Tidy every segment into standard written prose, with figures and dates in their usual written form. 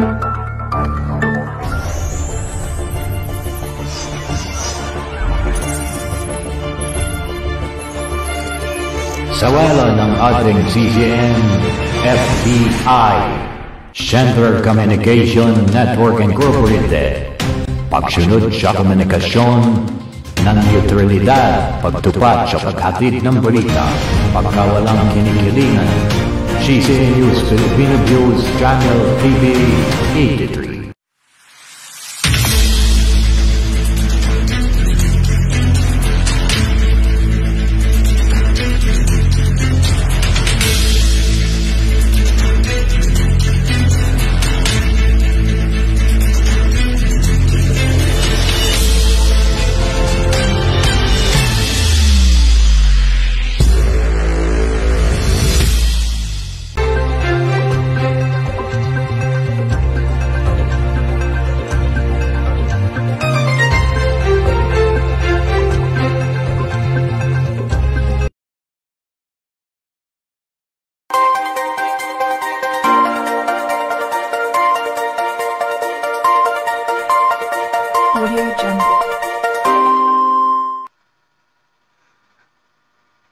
Sa wala ng ating CCN, FBI, Central Communication Network Incorporated, pagsunod sa komunikasyon ng neutralidad, pagtupad sa paghatid ng balita, pagkawalang kinikilingan, CCN News Filipino News Channel TV 83.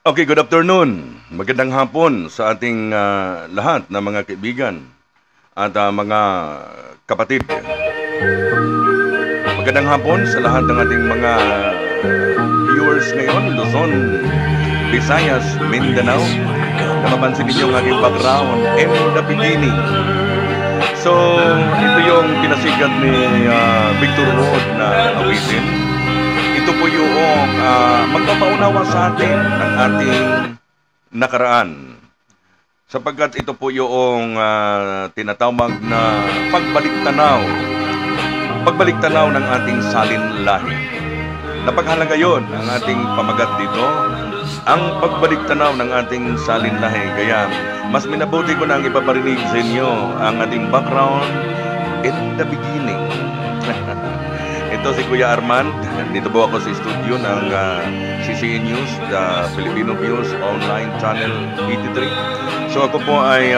Okay, good afternoon. Magandang hapon sa ating lahat na mga kaibigan at mga kapatid. Magandang hapon sa lahat ng ating mga viewers ngayon, Luzon, Visayas, Mindanao. Napapansin ninyo ang aking background, in the beginning. So, ito yung pinasigat ni Victor Road na awitin. Ito po yung magpapaunawa sa atin ng ating nakaraan. Sapagkat ito po yung tinatawag na pagbalik-tanaw ng ating salin-lahi. Napaghalaga yun ang ating pamagat dito, ang pagbalik-tanaw ng ating salin-lahi. Kaya mas minabuti ko na ang ipaparinig sa inyo ang ating background in the beginning. Ito si Kuya Armand. Dito po ako sa studio ng CCN News, the Filipino News Online Channel 83. So ako po ay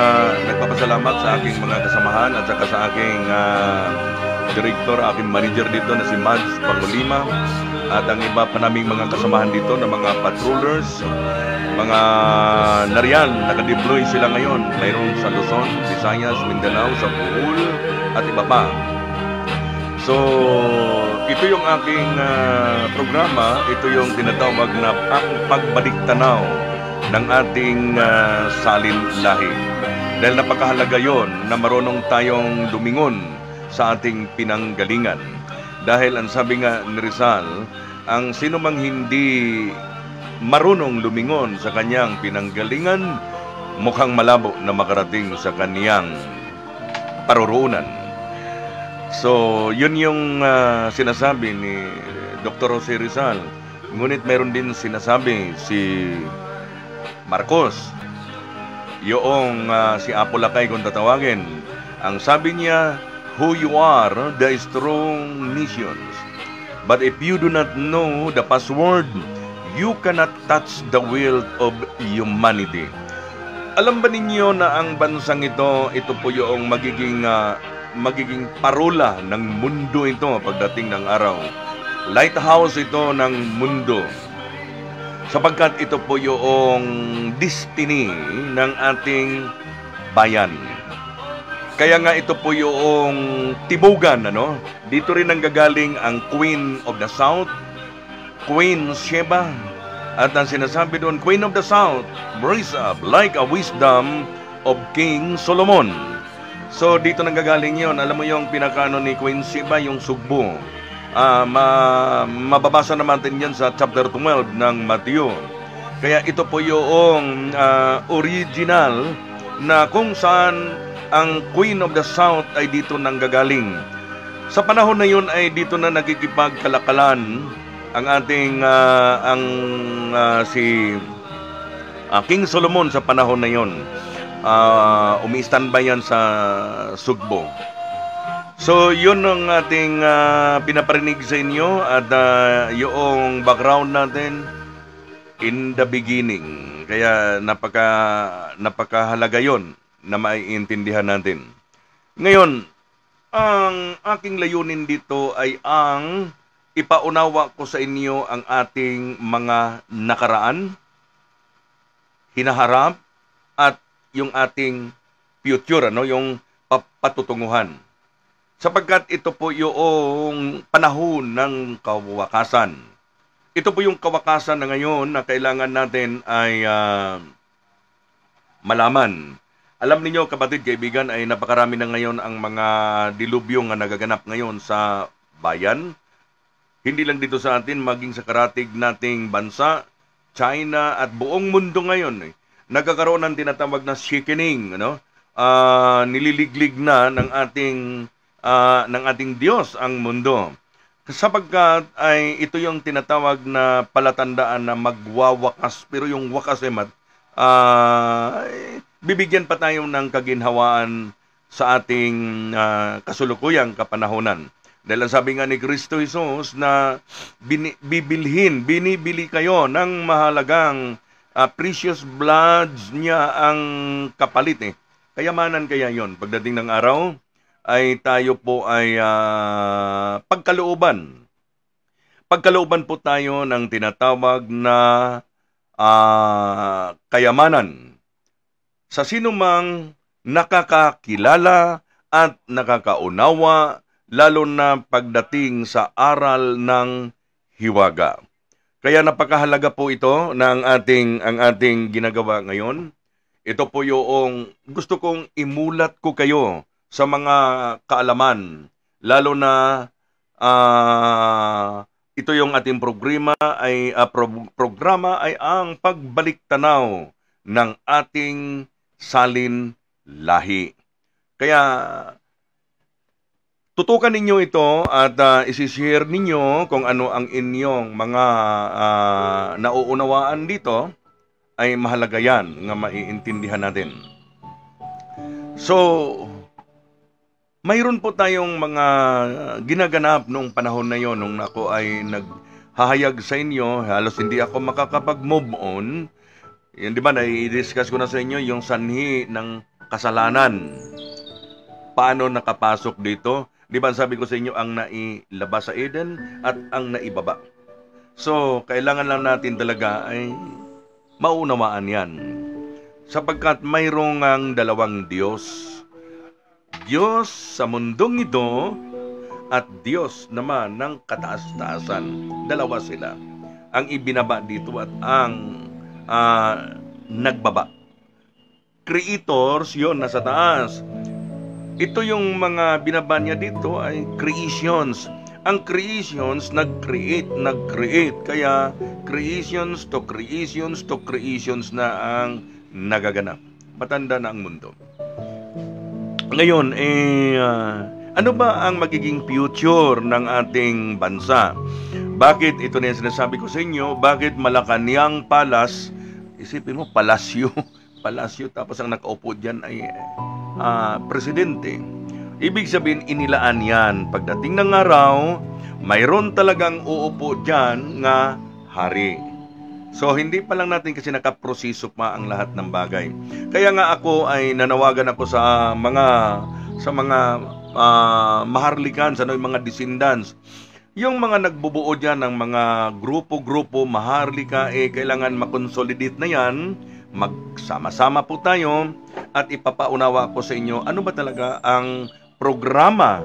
nagpapasalamat sa aking mga kasamahan at saka sa aking director, aking manager dito na si Mads Pangulima at ang iba pa naming mga kasamahan dito na mga patrollers, mga nariyan, nakadeploy sila ngayon. Mayroon sa Luzon, Visayas, Mindanao, sa Bohol at iba pa. So, ito yung aking programa, ito yung tinatawag na ang pagbalik-tanaw ng ating salin-lahi. Dahil napakahalaga yon na marunong tayong lumingon sa ating pinanggalingan. Dahil ang sabi nga ni Rizal, ang sino mang hindi marunong lumingon sa kanyang pinanggalingan, mukhang malabo na makarating sa kanyang paroroonan. So, yun yung sinasabi ni Dr. Jose Rizal. Ngunit meron din sinasabi si Marcos. Yung si Apo Lakay kung tatawagin. Ang sabi niya, who you are, the strong nations. But if you do not know the password, you cannot touch the will of humanity. Alam ba ninyo na ang bansang ito po yung magiging parula ng mundo ito pagdating ng araw. Lighthouse ito ng mundo. Sapagkat ito po yung destiny ng ating bayan. Kaya nga ito po yung tibugan, ano? Dito rin nanggagaling ang Queen of the South, Queen Sheba. At ang sinasabi doon, Queen of the South, raise up like a wisdom of King Solomon. So, dito nanggagaling yun. Alam mo yung pinakano ni Queen Sheba, yung sugbo. Mababasa naman din yan sa chapter 12 ng Matthew. Kaya ito po yung original na kung saan ang Queen of the South ay dito nanggagaling. Sa panahon na yun ay dito na nagkikipagkalakalan ang ating si King Solomon sa panahon na yun. Umi-standby yan sa Sugbo. So, yun ang ating pinaparinig sa inyo at yung background natin in the beginning. Kaya napakahalaga yun na maiintindihan natin. Ngayon, Ang aking layunin dito ay ang ipaunawa ko sa inyo ang ating mga nakaraan, hinaharap, at yung ating future, yung patutunguhan. Sapagkat ito po yung panahon ng kawakasan. Ito po yung kawakasan na ngayon na kailangan natin ay malaman. Alam niyo kapatid, kaibigan, ay napakarami na ngayon ang mga dilubyo na nagaganap ngayon sa bayan. Hindi lang dito sa atin, maging sa karatig nating bansa, China at buong mundo ngayon. Nagkakaroon ng tinatawag na shakening, nililiglig na ng ating Diyos ang mundo. Sapagkat ay ito yung tinatawag na palatandaan na magwawakas, pero yung wakas bibigyan pa tayo ng kaginhawaan sa ating kasulukuyang kapanahonan. Dahil ang sabi nga ni Kristo Jesus na binibili kayo ng mahalagang precious blood niya ang kapalit. Kayamanan kaya yon. Pagdating ng araw, ay tayo po ay pagkalooban. Pagkalooban po tayo ng tinatawag na kayamanan sa sinumang nakakakilala at nakakaunawa, lalo na pagdating sa aral ng hiwaga. Kaya napakahalaga po ito ng ang ating ginagawa ngayon. Ito po yung gusto kong imulat ko kayo sa mga kaalaman, lalo na ito yung ating programa ay ang pagbalik tanaw ng ating salin lahi. Kaya tutukan ninyo ito at isishare ninyo kung ano ang inyong mga nauunawaan dito, ay mahalaga yan nga maiintindihan natin. So, mayroon po tayong mga ginaganap noong panahon na yon, nung ako ay naghahayag sa inyo, halos hindi ako makakapag-move on. Yan, di ba, na-discuss ko na sa inyo yung sanhi ng kasalanan. Paano nakapasok dito? Di ba, sabi ko sa inyo, ang nailabas sa Eden at ang naibaba. So, kailangan lang natin talaga ay maunawaan yan. Sapagkat mayroong ang dalawang Diyos. Diyos sa mundong ito at Diyos naman ng kataas-taasan. Dalawa sila. Ang ibinaba dito at ang nagbaba. Creators, yon nasa taas. Ito yung mga binaba niya dito ay creations. Ang creations, nag-create. Kaya creations to creations na ang nagaganap. Matanda na ang mundo. Ngayon, ano ba ang magiging future ng ating bansa? Bakit, ito na yung sinasabi ko sa inyo, bakit Malacanang Palace, isipin mo, palasyo, tapos ang nakaupo dyan ay presidente. Ibig sabihin, inilaan yan. Pagdating ng araw, mayroon talagang uupo dyan nga hari. So, hindi pa lang natin kasi nakaproseso pa ang lahat ng bagay. Kaya nga ako ay nanawagan ako sa mga maharlikan, sa mga descendants. Yung mga nagbubuo dyan ng mga grupo-grupo, maharlika, kailangan makonsolidate na yan. Magsama-sama po tayo at ipapaunawa ko sa inyo ano ba talaga ang programa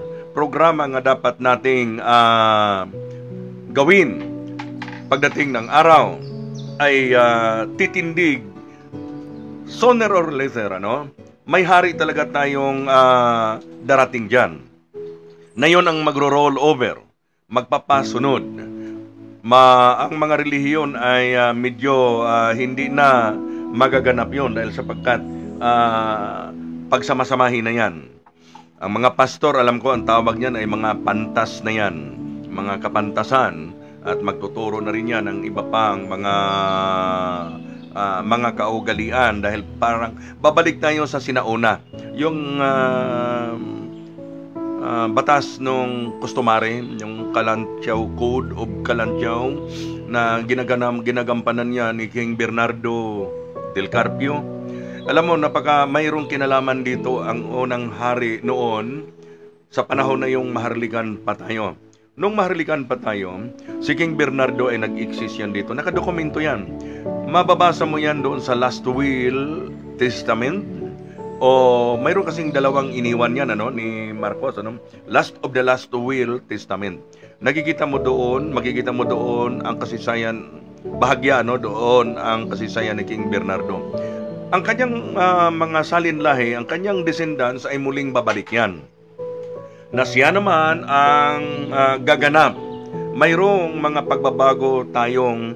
nga dapat nating gawin pagdating ng araw ay titindig sooner or later, may hari talaga tayong darating dyan na yun ang magro-roll over, magpapasunod. Ang mga relihiyon ay medyo hindi na magaganap yon dahil sapagkat pagsamasamahin na yan. Ang mga pastor, alam ko, ang tawag niyan ay mga pantas na yan, mga kapantasan, at magtuturo na rin yan ng iba pang mga kaugalian dahil parang babalik tayo sa sinauna. Yung batas nung kustumare, yung Kalantiaw Code of Kalantiaw na ginagampanan niya ni King Bernardo del Carpio. Alam mo, mayroong kinalaman dito ang unang hari noon sa panahon na yung maharlikan pa tayo. Nung maharlikan pa tayo, si King Bernardo ay nag-exist yan dito. Nakadokumento yan. Mababasa mo yan doon sa Last Will Testament. O mayroon kasing dalawang iniwan yan ni Marcos. Last of the Last Will Testament. Makikita mo doon ang kasaysayan, bahagya doon ang kasaysayan ni King Bernardo. Ang kanyang mga salinlahi, ang kanyang descendants ay muling babalik yan. Na siya naman ang gaganap. Mayroong mga pagbabago tayong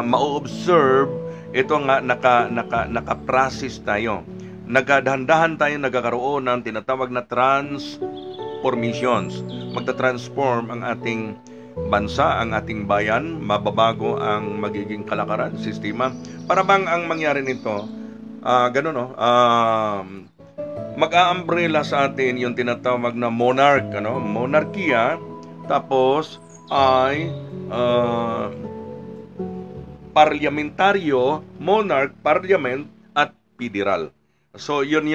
ma-observe. Ito nga naka-process tayo. Nagdahan-dahan tayo nagkakaroon ng tinatawag na transformations. Magta-transform ang ating bansa, ang ating bayan, mababago ang magiging kalakaran, sistema. Para bang ang mangyari nito, mag-a-umbrella sa atin yung tinatawag na monarkiya, tapos ay parlamentaryo, monarch, parliament, at federal. So, yun.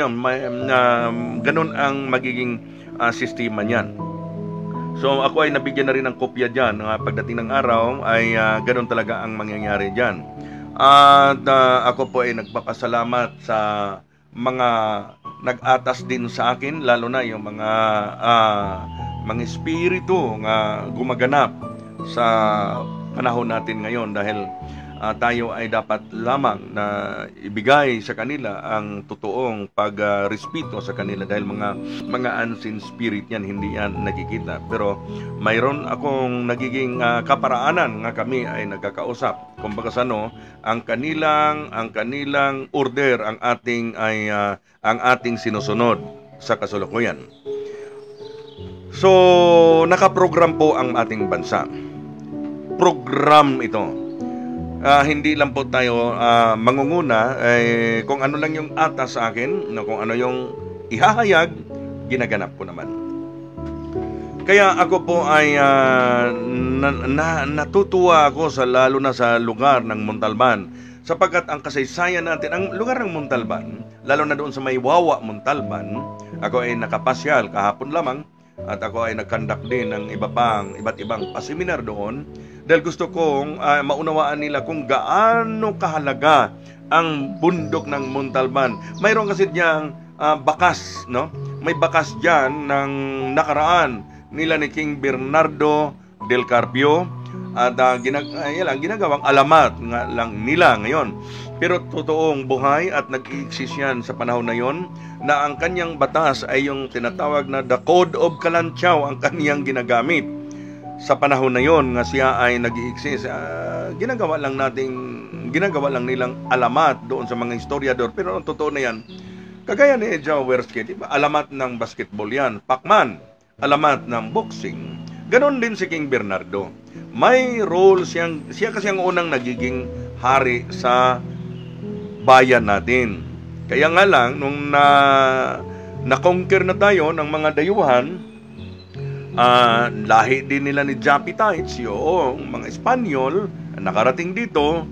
Ganun ang magiging sistema niyan. So, ako ay nabigyan na rin ng kopya dyan. Pagdating ng araw, ay ganun talaga ang mangyayari dyan. At ako po ay nagpapasalamat sa mga nag-atas din sa akin, lalo na yung mga espiritu nga gumaganap sa panahon natin ngayon, dahil tayo ay dapat lamang na ibigay sa kanila ang totoong pagrespeto sa kanila, dahil mga unseen spirit yan, hindi yan nakikita. Pero mayroon akong nagiging kaparaanan nga kami ay nagkakausap. Kumbaga ang kanilang order ang ating sinusunod sa kasalukuyan. So, nakaprogram po ang ating bansa. Program ito. Hindi lang po tayo mangunguna kung ano lang yung atas sa akin, kung ano yung ihahayag, ginaganap ko naman. Kaya ako po ay natutuwa ako lalo na sa lugar ng Montalban, sapagkat ang kasaysayan natin, ang lugar ng Montalban, lalo na doon sa may Wawa, Montalban, ako ay nakapasyal kahapon lamang, at ako ay nagkandak din ng iba't ibang paseminar doon, dahil gusto kong maunawaan nila kung gaano kahalaga ang bundok ng Montalban. Mayroon kasi diyang bakas, May bakas diyan ng nakaraan nila ni King Bernardo del Carpio, at ginagawang alamat nga lang nila ngayon. Pero totoong buhay at nag-i-exist yan sa panahon na yon, na ang kanyang batas ay yung tinatawag na The Code of Kalanchaw ang kanyang ginagamit. Sa panahon na yon nga siya ay nag-i-exist, ginagawa lang nilang alamat doon sa mga historiador. Pero ang totoo na yan, kagaya ni Jaworski, diba? Alamat ng basketball yan. Pacman, alamat ng boxing. Ganon din si King Bernardo. May role siya kasi ang unang nagiging hari sa bayan natin. Kaya nga lang, nung na-conquer na tayo ng mga dayuhan, lahi din nila ni Japitites, yung mga Espanyol, nakarating dito,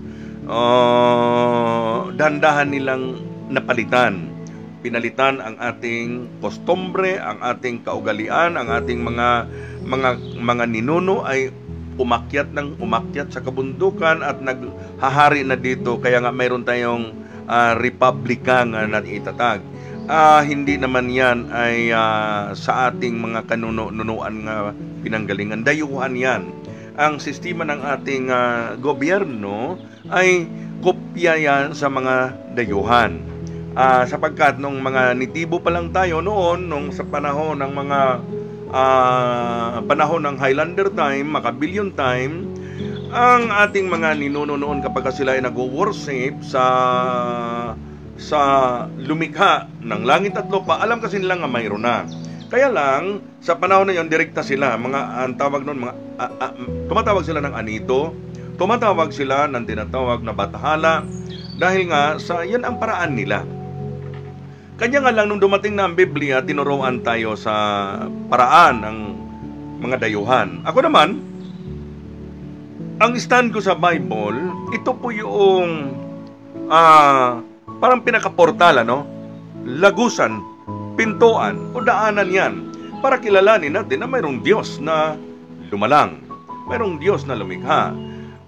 dandahan nilang napalitan. Pinalitan ang ating kostumbre, ang ating kaugalian, ang ating mga ninuno ay umakyat sa kabundukan at naghahari na dito. Kaya nga mayroon tayong republika nga na itatag. Hindi naman yan ay sa ating mga kanunuan nga pinanggalingan. Dayuhan yan. Ang sistema ng ating gobyerno ay kopya yan sa mga dayuhan. Sapagkat nung mga nitibo pa lang tayo noon, nung sa panahon ng panahon ng Highlander time, Macabillion time, ang ating mga ninuno noon kapag sila ay nag-worship sa lumikha ng langit at lupa, alam kasi nila nga mayroon na. Kaya lang, sa panahon na yon, direkta sila. Ang tawag noon, tumatawag sila ng anito, tumatawag sila ng tinatawag na batahala, dahil nga, yan ang paraan nila. Kanya nga lang, nung dumating na ang Biblia, tinuruan tayo sa paraan ng mga dayuhan. Ako naman, ang stand ko sa Bible, ito po yung parang pinaka-portal, lagusan, pintuan o daanan yan para kilalanin natin na mayroong Diyos na lumalang, mayroong Diyos na lumikha.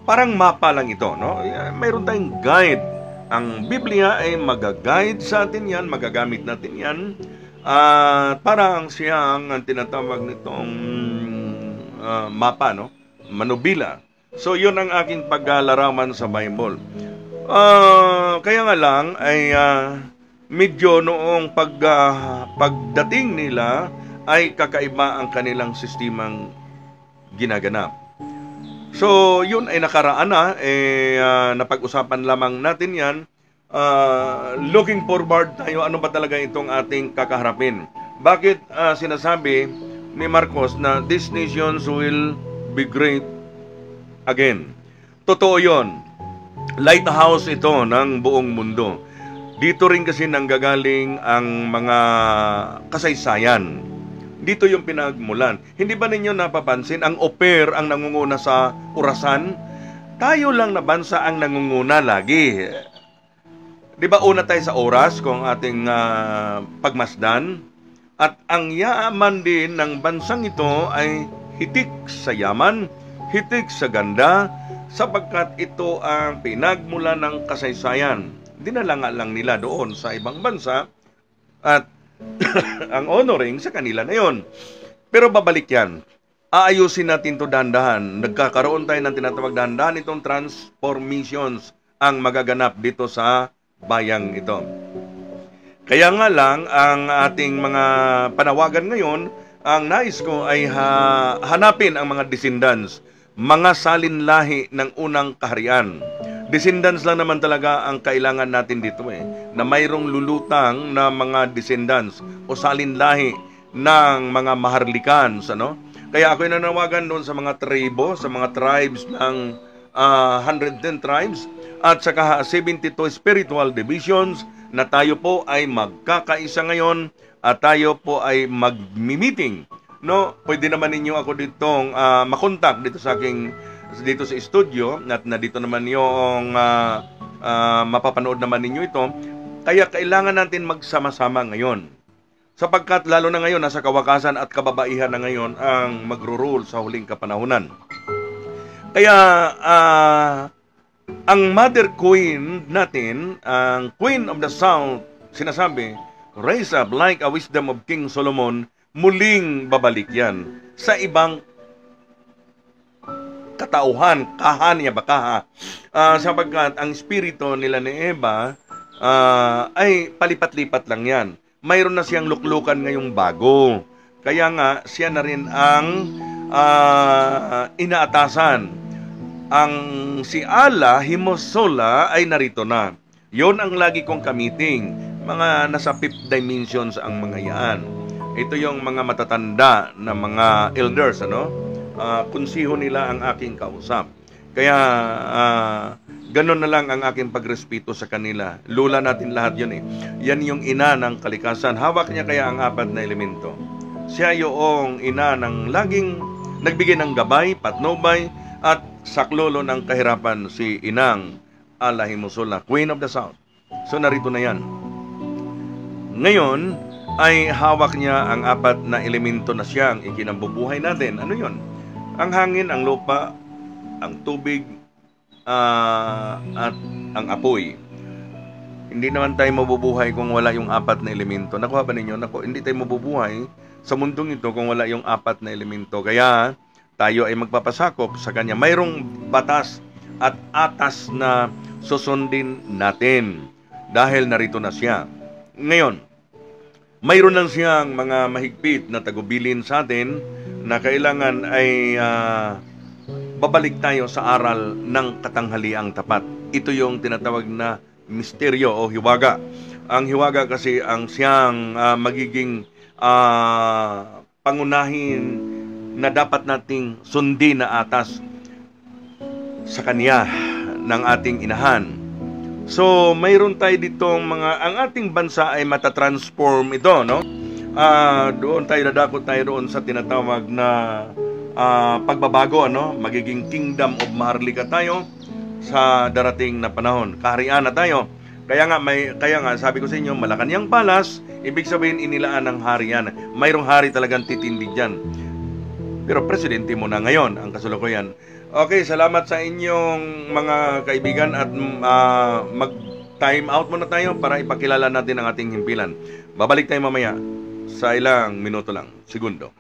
Parang mapa lang ito, no? Mayroon tayong guide. Ang Biblia ay mag-guide sa atin yan, magagamit natin yan. Parang siyang ang tinatawag nitong mapa, no? Manubila. So, yun ang aking paglalarawan sa Bible. Kaya nga lang ay medyo noong pagdating nila ay kakaiba ang kanilang sistemang ginaganap. So, yun ay nakaraan na, napag-usapan lamang natin yan. Looking forward tayo, ano ba talaga itong ating kakaharapin? Bakit sinasabi ni Marcos na these nations will be great again? Totoo yun. Lighthouse ito ng buong mundo. Dito rin kasi nanggagaling ang mga kasaysayan. Dito yung pinagmulan. Hindi ba ninyo napapansin, ang au pair ang nangunguna sa orasan? Tayo lang na bansa ang nangunguna lagi. Di ba una tayo sa oras kung ating pagmasdan? At ang yaman din ng bansang ito ay hitik sa yaman, hitik sa ganda, sapagkat ito ang pinagmula ng kasaysayan. Dinala nga lang nila doon sa ibang bansa at ang honoring sa kanila na yon. Pero babalik yan. Aayusin natin to dahan-dahan. Nagkakaroon tayo ng tinatawag dahan-dahan itong transformations ang magaganap dito sa bayang ito. Kaya nga lang, ang ating mga panawagan ngayon, ang nais ko ay hanapin ang mga descendants, mga salinlahi ng unang kaharian. Descendants lang naman talaga ang kailangan natin dito na mayroong lulutang na mga descendants o salinlahi ng mga maharlikans, ano? Kaya ako'y nanawagan doon sa mga tribo, sa mga tribes ng 110 tribes at saka 72 spiritual divisions na tayo po ay magkakaisa ngayon at tayo po ay mag-meeting. No, pwede naman ninyo ako ditong makontak dito sa aking dito sa studio at na dito naman yung mapapanood naman ninyo ito. Kaya kailangan natin magsama-sama ngayon. Sapagkat lalo na ngayon nasa kawakasan at kababaihan na ngayon ang magro-rule sa huling kapanahunan. Kaya ang Mother Queen natin, ang Queen of the South, sinasabi, raise up like a wisdom of King Solomon, muling babalik yan sa ibang katauhan, kahanya bakaha. Sapagkat ang espiritu nila ni Eva ay palipat-lipat lang yan. Mayroon na siyang luklukan ngayong bago. Kaya nga, siya na rin ang inaatasan. Ang si Allah, Himosola, ay narito na. Yon ang lagi kong kamiting. Mga nasa 5th dimensions ang mga yan. Ito yung mga matatanda na mga elders, ano? Kunsiho nila ang aking kausap. Kaya ganun na lang ang aking pagrespeto sa kanila. Lula natin lahat yun Yan yung ina ng kalikasan. Hawak niya kaya ang 4 na elemento. Siya yung ina ng laging nagbigay ng gabay, patnubay, at saklolo ng kahirapan, si Inang Alahimusola, Queen of the South. So narito na yan. Ngayon ay hawak niya ang 4 na elemento na siyang ikinambubuhay natin. Ano yon? Ang hangin, ang lupa, ang tubig, at ang apoy. Hindi naman tayo mabubuhay kung wala yung 4 na elemento. Nakuha ba ninyo? Hindi tayo mabubuhay sa mundong ito kung wala yung 4 na elemento. Kaya tayo ay magpapasakop sa kanya. Mayroong batas at atas na susundin natin dahil narito na siya. Ngayon, mayroon lang siyang mga mahigpit na tagubilin sa atin na kailangan ay babalik tayo sa aral ng katanghaliang tapat. Ito yung tinatawag na misteryo o hiwaga. Ang hiwaga kasi ang siyang magiging pangunahin na dapat nating sundin na atas sa kanya ng ating inahan. So, mayroon tayo ditong ang ating bansa ay matatransform ito, no? Doon tayo dadakot tayo doon sa tinatawag na pagbabago, ano? Magiging kingdom of Maharlika tayo sa darating na panahon. Kaharian na tayo. Kaya nga sabi ko sa inyo, Malacanang Palace, Ibig sabihin, inilaan ng hari yan. Mayroong hari talagang titindi dyan. Pero presidente mo na ngayon ang kasalukuyan. Okay, salamat sa inyong mga kaibigan at mag-time out muna tayo para ipakilala natin ang ating himpilan. Babalik tayo mamaya sa ilang minuto lang, segundo.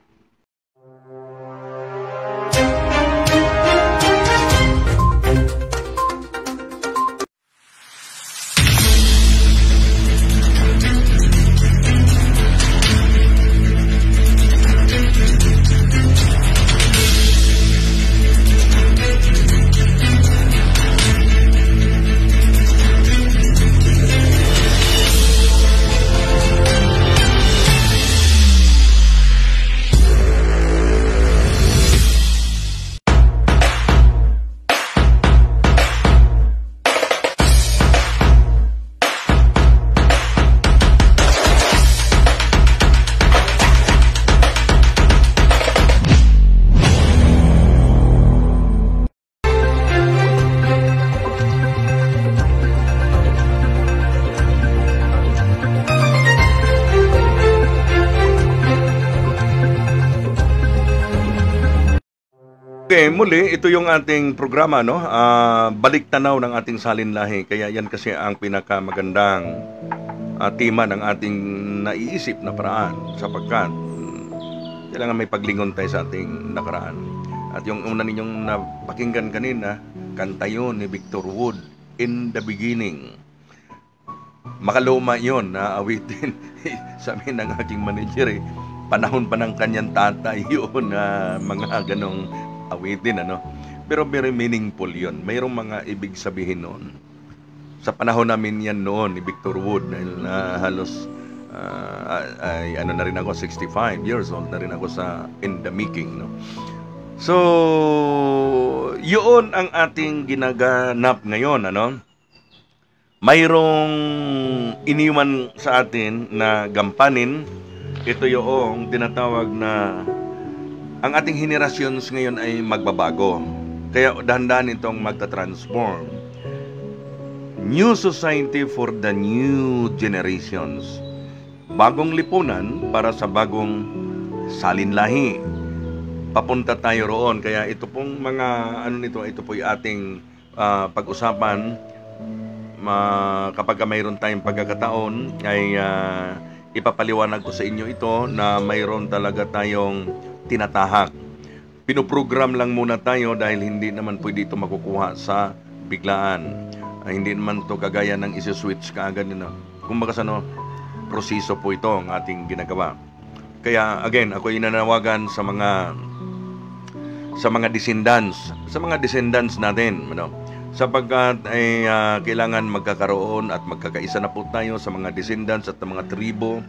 Okay, muli, ito yung ating programa, no? Balik tanaw ng ating salinlahi. Kaya yan kasi ang pinakamagandang tema ng ating naiisip na paraan sapagkat kailangan may paglingon tayo sa ating nakaraan. At yung una ninyong napakinggan kanina, kanta yun ni Victor Wood, In the Beginning. Makaluma yun na awitin. Sabi ng aking manager, panahon pa ng kanyang tatay yun na mga ganong awitin, ano? Pero very meaningful yun. Mayroong mga ibig sabihin noon. Sa panahon namin yan noon ni Victor Wood, dahil halos ano na rin ako, 65 years old na rin ako sa In the Making, no? So, yun ang ating ginaganap ngayon, ano? Mayroong iniwan sa atin na gampanin. Ito yung tinatawag na ang ating generations ngayon ay magbabago. Kaya dahan-dahan itong magta-transform. New society for the new generations. Bagong lipunan para sa bagong salinlahi. Papunta tayo roon. Kaya ito pong mga ito po yung ating pag-usapan. Kapag mayroon tayong pagkakataon ay ipapaliwanag ko sa inyo ito na mayroon talaga tayong tinatahak. Pinoprogram lang muna tayo dahil hindi naman pwede ito makukuha sa biglaan. Hindi naman ito kagaya ng isi-switch kaagad. Kumbaga proseso po ito ang ating ginagawa. Kaya again, ako inanawagan sa mga descendants natin, sapagkat ay kailangan magkakaroon at magkakaisa na po tayo sa mga descendants at mga tribo.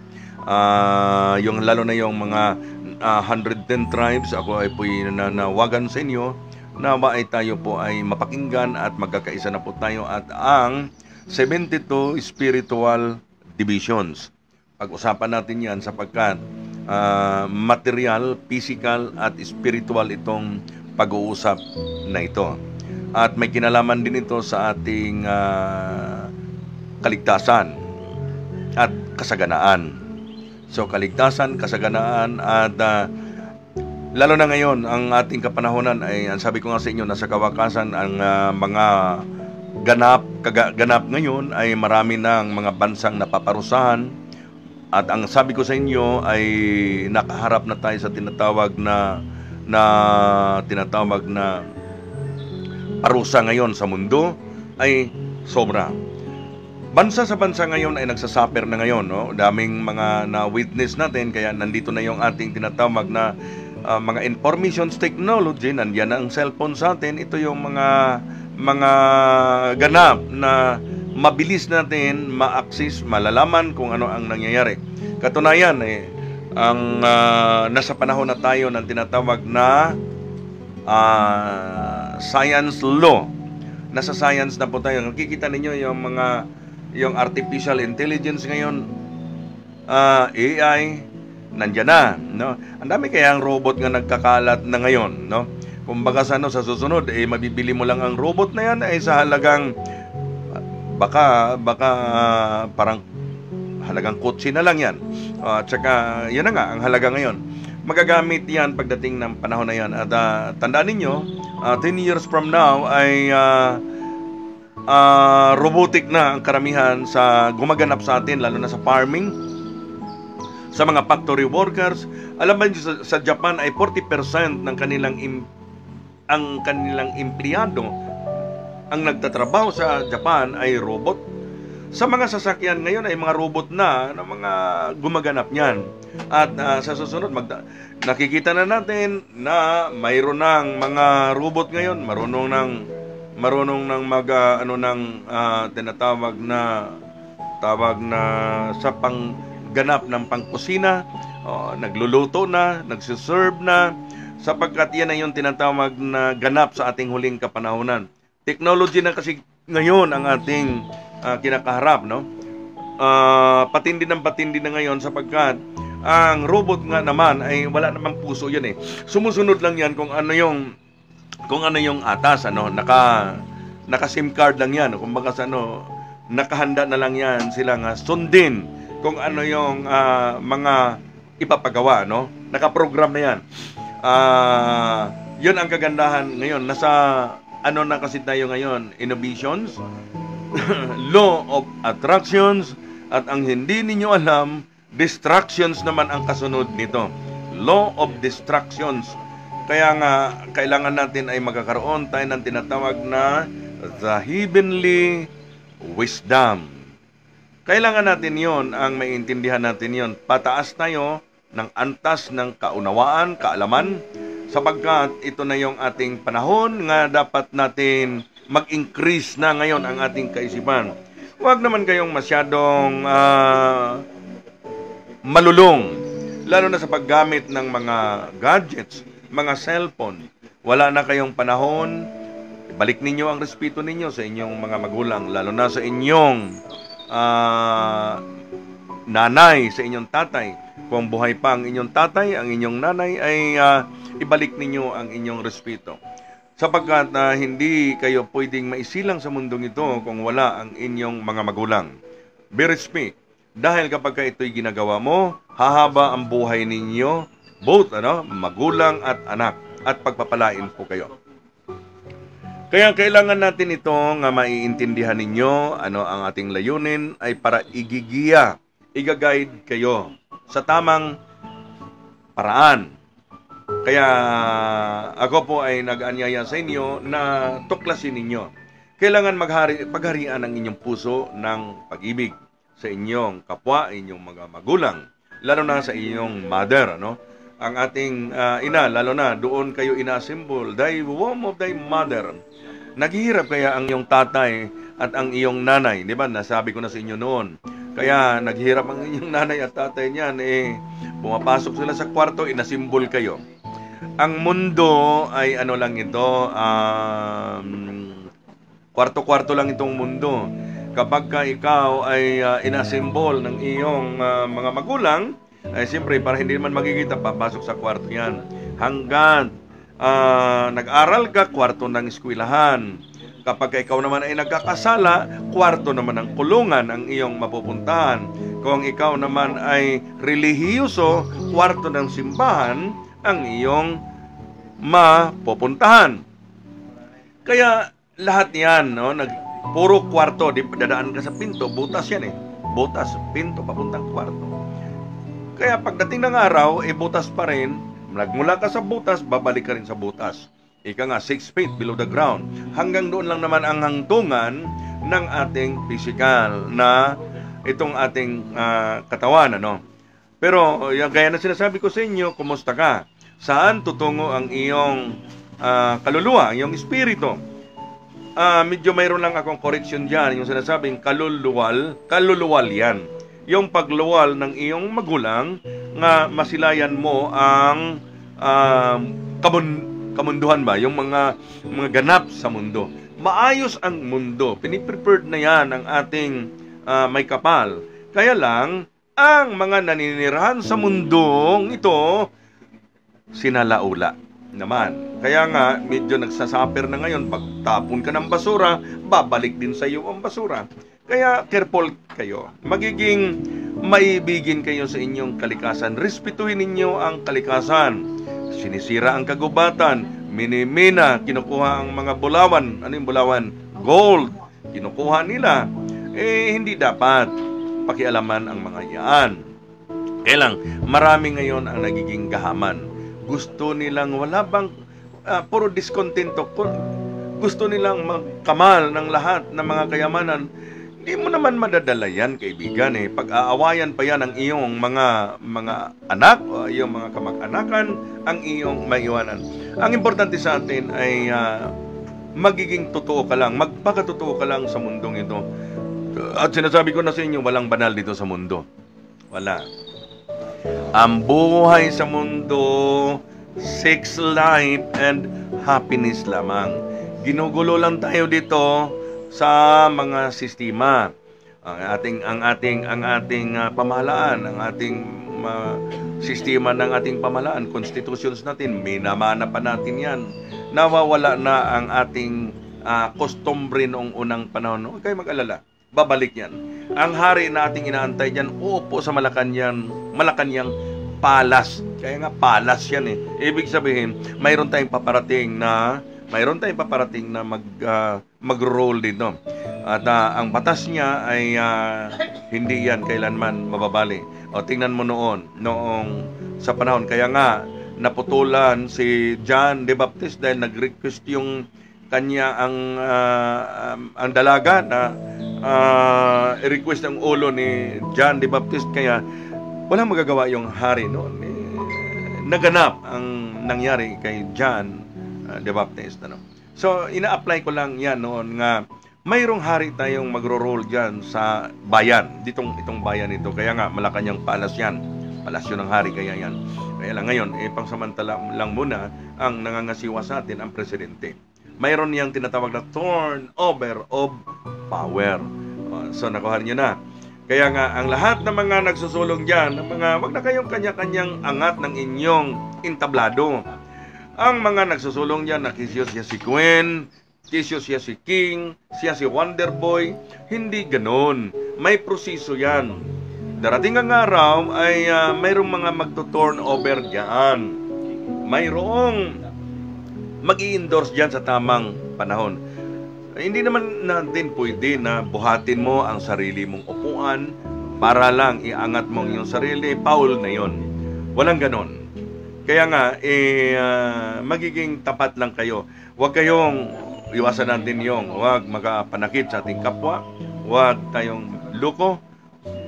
Yung lalo na yung mga 110 tribes, ako ay po nanawagan sa inyo na ay tayo po ay mapakinggan at magkakaisa na po tayo at ang 72 spiritual divisions. Pag-usapan natin yan sapagkat material, physical at spiritual itong pag-uusap na ito. At may kinalaman din ito sa ating kaligtasan at kasaganaan. So, kaligtasan, kasaganaan, at lalo na ngayon, ang ating kapanahonan ay, ang sabi ko nga sa inyo, nasa kawakasan, ang mga ganap ngayon ay marami ng mga bansang napaparusahan. At ang sabi ko sa inyo ay nakaharap na tayo sa tinatawag na parusa ngayon sa mundo ay sobra. Bansa sa bansa ngayon ay nagsasuffer na ngayon, no? Daming mga na-witness natin, kaya nandito na yung ating tinatawag na mga information technology, nandiyan ang cellphone sa atin. Ito yung mga ganap na mabilis natin ma-access, malalaman kung ano ang nangyayari. Katunayan, ang nasa panahon na tayo ng tinatawag na science law. Nasa science na po tayo. Nakikita ninyo yung artificial intelligence ngayon, AI, nandiyan na, no? Ang dami kaya ang robot nga nagkakalat na ngayon, no? Kumbaga sa susunod, mabibili mo lang ang robot na yan ay sa halagang baka parang halagang kotse na lang yan. At saka, yan na nga, ang halaga ngayon. Magagamit yan pagdating ng panahon na yan. At tandaan ninyo, 10 years from now ay robotic na ang karamihan sa gumaganap sa atin, lalo na sa farming, sa mga factory workers. Alam ba niyo, sa Japan ay 40% ng kanilang empleyado ang nagtatrabaho sa Japan ay robot. Sa mga sasakyan ngayon ay mga robot na mga gumaganap niyan. At sa susunod, nakikita na natin na mayroon ng mga robot ngayon, marunong ng tinatawag na sa pangganap ng pangkusina, nagluluto na, nagsiserve na, sapagkat yan ay yung tinatawag na ganap sa ating huling kapanahonan. Technology na kasi ngayon ang ating kinakaharap, no? Patindi na ngayon sapagkat ang robot nga naman ay wala namang puso yan eh. Sumusunod lang yan kung ano yung atas, naka SIM card lang yan. Kumbaga nakahanda na lang yan silang sundin kung ano yung mga ipapagawa, no? Nakaprogram na yan. Yun ang kagandahan ngayon. Nasa na kasi tayo ngayon, innovations, law of attractions, at ang hindi ninyo alam, distractions naman ang kasunod nito. Law of distractions. Kaya nga, kailangan natin ay magkakaroon tayo ng tinatawag na the heavenly wisdom. Kailangan natin yon, ang maintindihan natin yon. Pataas tayo ng antas ng kaunawaan, kaalaman, sapagkat ito na yung ating panahon nga dapat natin mag-increase na ngayon ang ating kaisipan. Huwag naman kayong masyadong malulong, lalo na sa paggamit ng mga gadgets, mga cellphone. Wala na kayong panahon, balik ninyo ang respeto ninyo sa inyong mga magulang, lalo na sa inyong nanay, sa inyong tatay. Kung buhay pa ang inyong tatay, ang inyong nanay, ay ibalik ninyo ang inyong respeto. Sapagkat hindi kayo pwedeng maisilang sa mundong ito kung wala ang inyong mga magulang. Be respect. Dahil kapag ito'y ginagawa mo, hahaba ang buhay ninyo, both magulang at anak, at pagpapalain po kayo. Kaya kailangan natin ito nga maiintindihan ninyo, ang ating layunin ay para igaguide kayo sa tamang paraan. Kaya ako po ay nag-anyaya sa inyo na tuklasin ninyo. Kailangan pagharian ang inyong puso ng pag-ibig sa inyong kapwa, inyong mga magulang, lalo na sa inyong mother, Ang ating ina, lalo na doon kayo ina-symbol, thy womb of thy mother. Naghihirap kaya ang iyong tatay at ang iyong nanay, di ba? Nasabi ko na sa inyo noon. Kaya naghihirap ang inyong nanay at tatay niyan, pumapasok sila sa kwarto, inasimbol kayo. Ang mundo ay lang ito, kwarto-kwarto lang itong mundo. Kapag ikaw ay inasimbol ng iyong mga magulang, ay siyempre para hindi man makikita, papasok sa kwarto yan. Hanggang nag-aral ka, kwarto ng eskwelahan. Kapag ikaw naman ay nagkakasala, kwarto naman ng kulungan ang iyong mapupuntahan. Kung ikaw naman ay relihiyoso, kwarto ng simbahan ang iyong mapupuntahan. Kaya lahat yan, puro kwarto, dadaan ka sa pinto, butas yan butas, pinto, papuntang kwarto. Kaya pagdating ng araw, butas pa rin, nagmula ka sa butas, babalik ka rin sa butas. Ika nga, 6 feet below the ground. Hanggang doon lang naman ang hangtungan ng ating physical na itong ating katawan, Pero, gaya na sinasabi ko sa inyo, kumusta ka? Saan tutungo ang iyong kaluluwa, ang iyong espiritu? Medyo mayroon lang akong correction dyan, yung sinasabing kaluluwal yan. Yung pagluwal ng iyong magulang, nga masilayan mo ang kamunduhan ba? Yung mga ganap sa mundo. Maayos ang mundo. Piniprepared na yan ang ating may kapal. Kaya lang, ang mga naninirahan sa mundong ito, sinalaula naman. Kaya nga, medyo nagsasuffer na ngayon. Pagtapon ka ng basura, babalik din sa iyo ang basura. Kaya careful kayo. Magiging maibigin kayo sa inyong kalikasan. Respetuhin ninyo ang kalikasan. Sinisira ang kagubatan, minimina, kinukuha ang mga bulawan. Ano yung bulawan? Gold. Kinukuha nila. Hindi dapat pakialaman ang mga yan. Kaya lang, marami ngayon ang nagiging gahaman. Gusto nilang wala bang, puro diskontento, gusto nilang magkamal ng lahat ng mga kayamanan. Hindi mo naman madadala yan, kaibigan. Pag-aawayan pa yan ang iyong mga anak o iyong mga kamag-anakan, ang iyong maiwanan. Ang importante sa atin ay magiging totoo ka lang, magpakatotoo ka lang sa mundong ito. At sinasabi ko na sa inyo, walang banal dito sa mundo. Wala. Ang buhay sa mundo, sex life, and happiness lamang. Ginugulo lang tayo dito sa mga sistema. Ang ating pamahalaan, ang ating sistema ng ating pamahalaan, constitutions natin, minamana pa natin yan. Nawawala na ang ating kostumbre noong unang panahon. Huwag kayo mag-alala. Babalik yan. Ang hari na ating inaantay dyan, uupo sa Malacanang Palace. Kaya nga, palace yan Ibig sabihin, mayroon tayong paparating na mag-roll dito. At ang batas niya ay hindi yan kailanman mababali. O tingnan mo noong sa panahon. Kaya nga, naputulan si John the Baptist dahil nag-request yung kanya ang dalaga na i-request ang ulo ni John the Baptist. Kaya walang magagawa yung hari noon. Naganap ang nangyari kay John the Baptist. So, ina-apply ko lang yan noon nga mayroong hari tayong magro-roll dyan sa bayan. Itong bayan ito. Kaya nga, Malacanang Palace yan. Palasyo ng hari, kaya yan. Kaya lang ngayon, pangsamantala lang muna ang nangangasiwa sa atin ang presidente. Mayroon niyang tinatawag na turnover of power. So, nakuha niyo na. Kaya nga, ang lahat ng mga nagsusulong dyan, wag na kayong kanya-kanyang angat ng inyong entablado. Ang mga nagsusulong dyan, nakisyo siya si Queen, kisyo siya si King, siya si Wonderboy. Hindi ganon. May proseso yan. Darating ang araw ay mayroong mga magto-turnover dyan. Mayroong mag-i-endorse dyan sa tamang panahon. Hindi naman natin pwede na buhatin mo ang sarili mong upuan para lang iangat mong yung sarili. Paul na yon. Walang ganon. Kaya nga, magiging tapat lang kayo. Huwag kayong iwasan natin yung huwag makapanakit sa ating kapwa. Huwag tayong luko.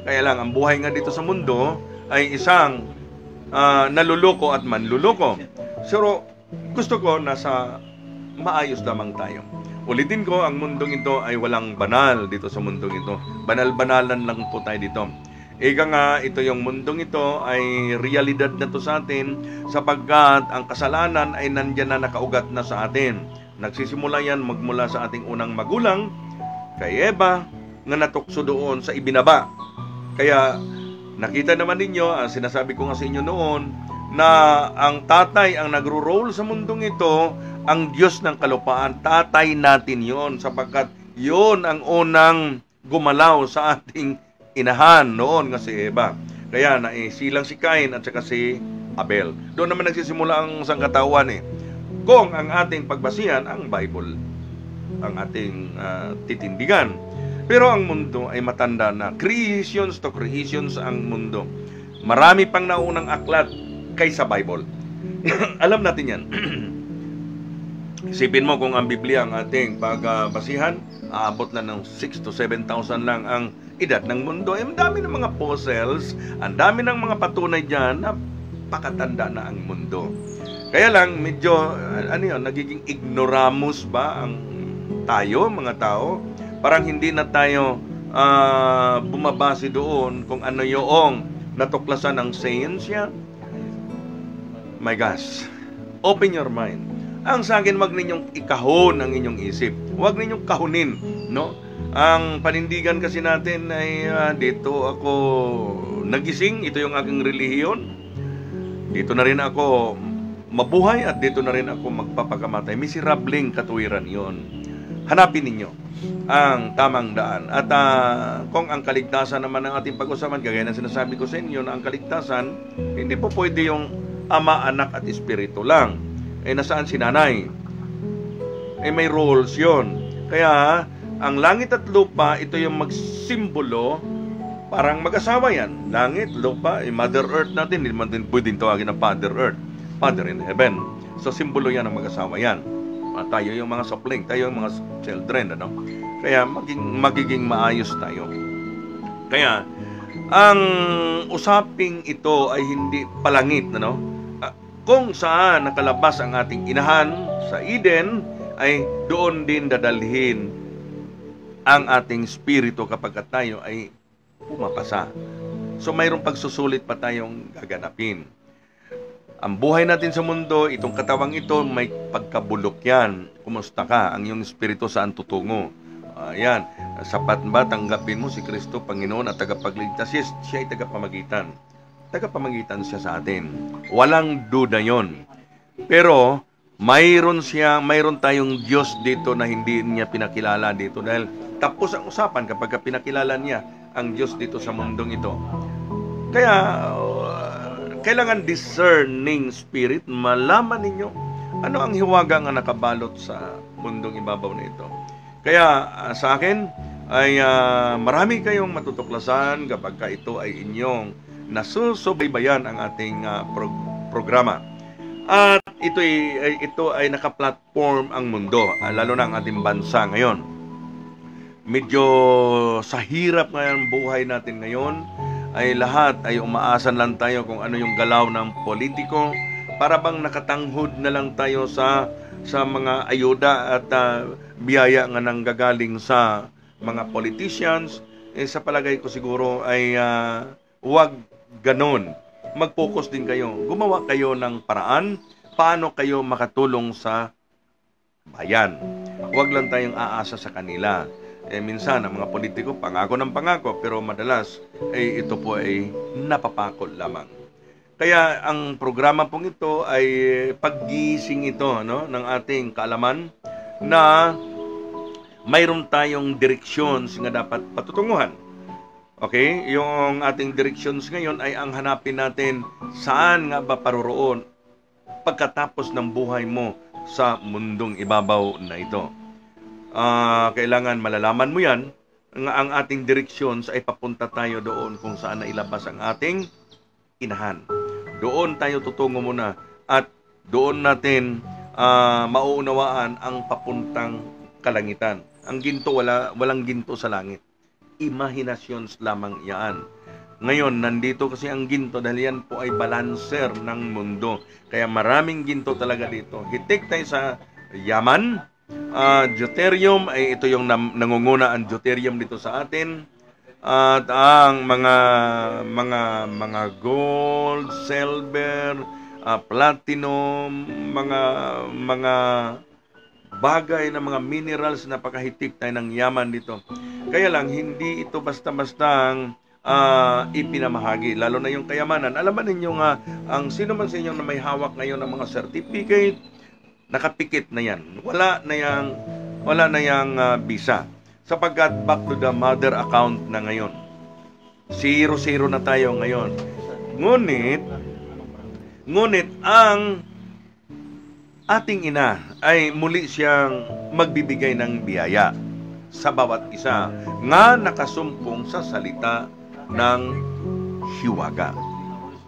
Kaya lang, ang buhay nga dito sa mundo ay isang naluluko at manluluko. Pero gusto ko nasa maayos lamang tayo. Ulitin ko, ang mundong ito ay walang banal dito sa mundong ito. Banal-banalan lang po tayo dito. Ika nga, ito yung mundong ito ay realidad na to sa atin sapagkat ang kasalanan ay nandyan na nakaugat na sa atin. Nagsisimula yan magmula sa ating unang magulang, kay Eva, nga natukso doon sa ibinaba. Kaya nakita naman ninyo, sinasabi ko nga sa inyo noon, na ang tatay ang nagro-roll sa mundong ito, ang Diyos ng kalupaan, tatay natin yon sapagkat yon ang unang gumalaw sa ating inahan noon nga si Eva. Kaya silang si Cain at saka si Abel. Doon naman nagsisimula ang sangkatawan Kung ang ating pagbasihan, ang Bible, ang ating titindigan. Pero ang mundo ay matanda na. Creations to creations ang mundo. Marami pang naunang aklat kaysa Bible. Alam natin yan. Isipin mo kung ang Biblia ang ating pagbasihan, aabot na ng 6,000 to 7,000 lang ang edad ng mundo. Ang dami ng mga fossils, ang dami ng mga patunay dyan na pakatanda na ang mundo. Kaya lang, medyo, nagiging ignoramus ba ang tayo, mga tao? Parang hindi na tayo bumabase doon kung ano yung natuklasan ng science. My gosh, open your mind. Ang sa akin, wag ninyong ikahon ang inyong isip. Wag ninyong kahunin, no? Ang panindigan kasi natin ay dito ako nagising, ito yung aking relihiyon. Dito na rin ako mabuhay at dito na rin ako magpapakamatay. Miserableng katuwiran yon. hanapin ninyo ang tamang daan. At kung ang kaligtasan naman ang ating pag-usapan, gaya na sinasabi ko sa inyo na ang kaligtasan, hindi po pwede yung Ama, Anak at Espiritu lang. Nasaan si Nanay? May roles yon. Kaya, ang langit at lupa, ito yung magsimbolo, parang mag-asawa yan. Langit, lupa, Mother Earth natin, hindi man din pwedeng tawagin na Father Earth, Father in Heaven. So, simbolo yan ng mag-asawa yan. Tayo yung mga sapling, tayo yung mga children, ano? Kaya, magiging maayos tayo. Kaya, ang usaping ito ay hindi palangit, ano? Kung saan nakalabas ang ating inahan sa Eden, ay doon din dadalhin ang ating spirito kapag tayo ay pumapasa. So mayroong pagsusulit pa tayong gaganapin. Ang buhay natin sa mundo, itong katawang ito, may pagkabulok yan. Kumusta ka? Ang iyong spirito saan tutungo? Ayan, sapat ba tanggapin mo si Kristo, Panginoon at tagapagligtas? Yes, siya ay tagapamagitan. Tagapamagitan siya sa atin. Walang duda yon. Pero mayroon tayong Diyos dito na hindi niya pinakilala dito dahil tapos ang usapan kapag pinakilala niya ang Diyos dito sa mundong ito. Kaya kailangan discerning spirit, malaman ninyo ano ang hiwaga nga nakabalot sa mundong ibabaw na ito. Kaya sa akin ay marami kayong matutuklasan kapag ito ay inyong nasusubaybayan ang ating programa. At ito ay naka-platform ang mundo, lalo na ang ating bansa ngayon. Medyo sa hirap ngayon buhay natin ngayon, ay lahat ay umaasan lang tayo kung ano yung galaw ng politiko. Para bang nakatanghod na lang tayo sa mga ayuda at biyaya nga nanggagaling sa mga politicians. Sa palagay ko siguro ay huwag ganon. Mag-focus din kayo. Gumawa kayo ng paraan paano kayo makatulong sa bayan. Huwag lang tayong aasa sa kanila. Minsan, ang mga politiko, pangako ng pangako, pero madalas, ito po ay napapakol lamang. Kaya, ang programa pong ito ay paggising ito ng ating kaalaman na mayroon tayong directions na dapat patutunguhan. Okay? Yung ating directions ngayon ay ang hanapin natin saan nga ba paroroon pagkatapos ng buhay mo sa mundong ibabaw na ito. Kailangan malalaman mo yan nga ang ating directions ay papunta tayo doon kung saan nailabas ang ating inahan. Doon tayo tutungo muna at doon natin mauunawaan ang papuntang kalangitan. Ang ginto, walang ginto sa langit. Imaginations lamang yan. Ngayon, nandito kasi ang ginto dahil yan po ay balancer ng mundo. Kaya maraming ginto talaga dito. Hitik tayo sa yaman. Deuterium, ay ito yung nangunguna ang deuterium dito sa atin. At ang mga gold, silver, platinum, mga bagay na mga minerals na napakahitik tayo ng yaman dito. Kaya lang, hindi ito basta-bastang ipinamahagi. Lalo na yung kayamanan. Alam ninyo nga, ang sino man sa inyo na may hawak ngayon ng mga certificate, nakapikit na yan. Wala na yang visa. Sapagkat back to the mother account na ngayon. 0-0 na tayo ngayon. Ngunit ang ating ina ay muli siyang magbibigay ng biyaya sa bawat isa nga nakasumpong sa salita ng hiwaga.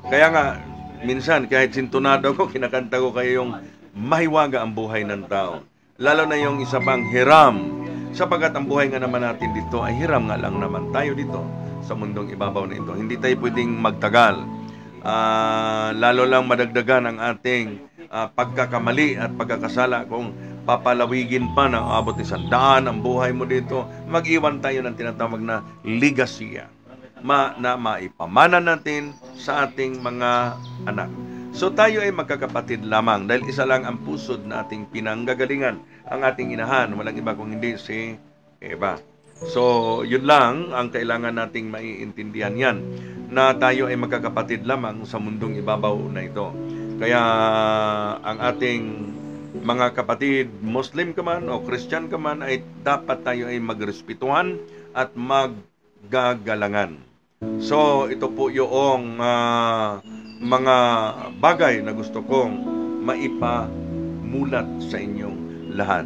Kaya nga, minsan kahit sintonado ko, kinakanta ko kayo yung mahiwaga ang buhay ng tao. Lalo na yung isa pang hiram. Sapagat ang buhay nga naman natin dito ay hiram nga lang naman tayo dito sa mundong ibabaw na ito. Hindi tayo pwedeng magtagal. Lalo lang madagdagan ang ating pagkakamali at pagkakasala kung papalawigin pa ng abot ni 100 ang buhay mo dito. Mag-iwan tayo ng tinatawag na legacy na maipamana natin sa ating mga anak. So tayo ay magkakapatid lamang dahil isa lang ang pusod na ating pinanggagalingan, ang ating inahan, walang iba kung hindi si Eva. So yun lang ang kailangan nating maiintindihan yan, na tayo ay magkakapatid lamang sa mundong ibabaw na ito. Kaya ang ating mga kapatid, Muslim ka man o Christian ka man, ay dapat tayo ay magrespetuhan at maggagalangan. So, ito po yung mga bagay na gusto kong maipamulat sa inyong lahat.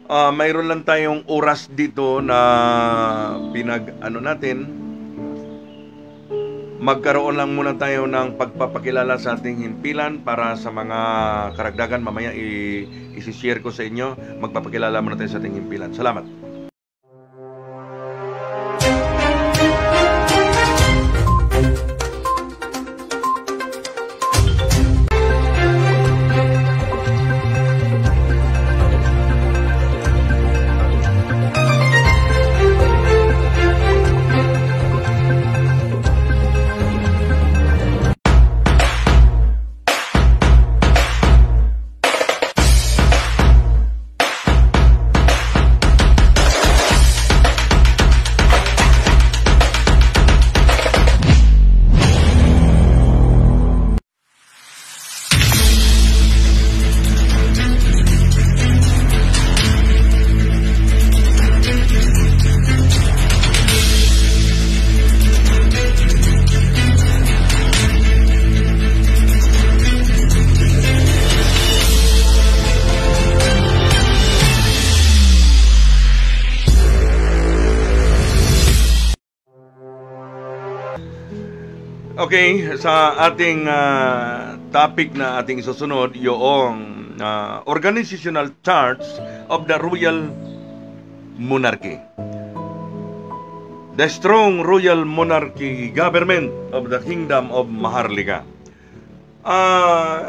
Mayroon lang tayong oras dito na magkaroon lang muna tayo ng pagpapakilala sa ating himpilan para sa mga karagdagan. Mamaya isi-share ko sa inyo. Magpapakilala muna tayo sa ating himpilan. Salamat. Okay, sa ating topic na ating susunod, yung organizational charts of the royal monarchy. The strong royal monarchy government of the Kingdom of Maharlika.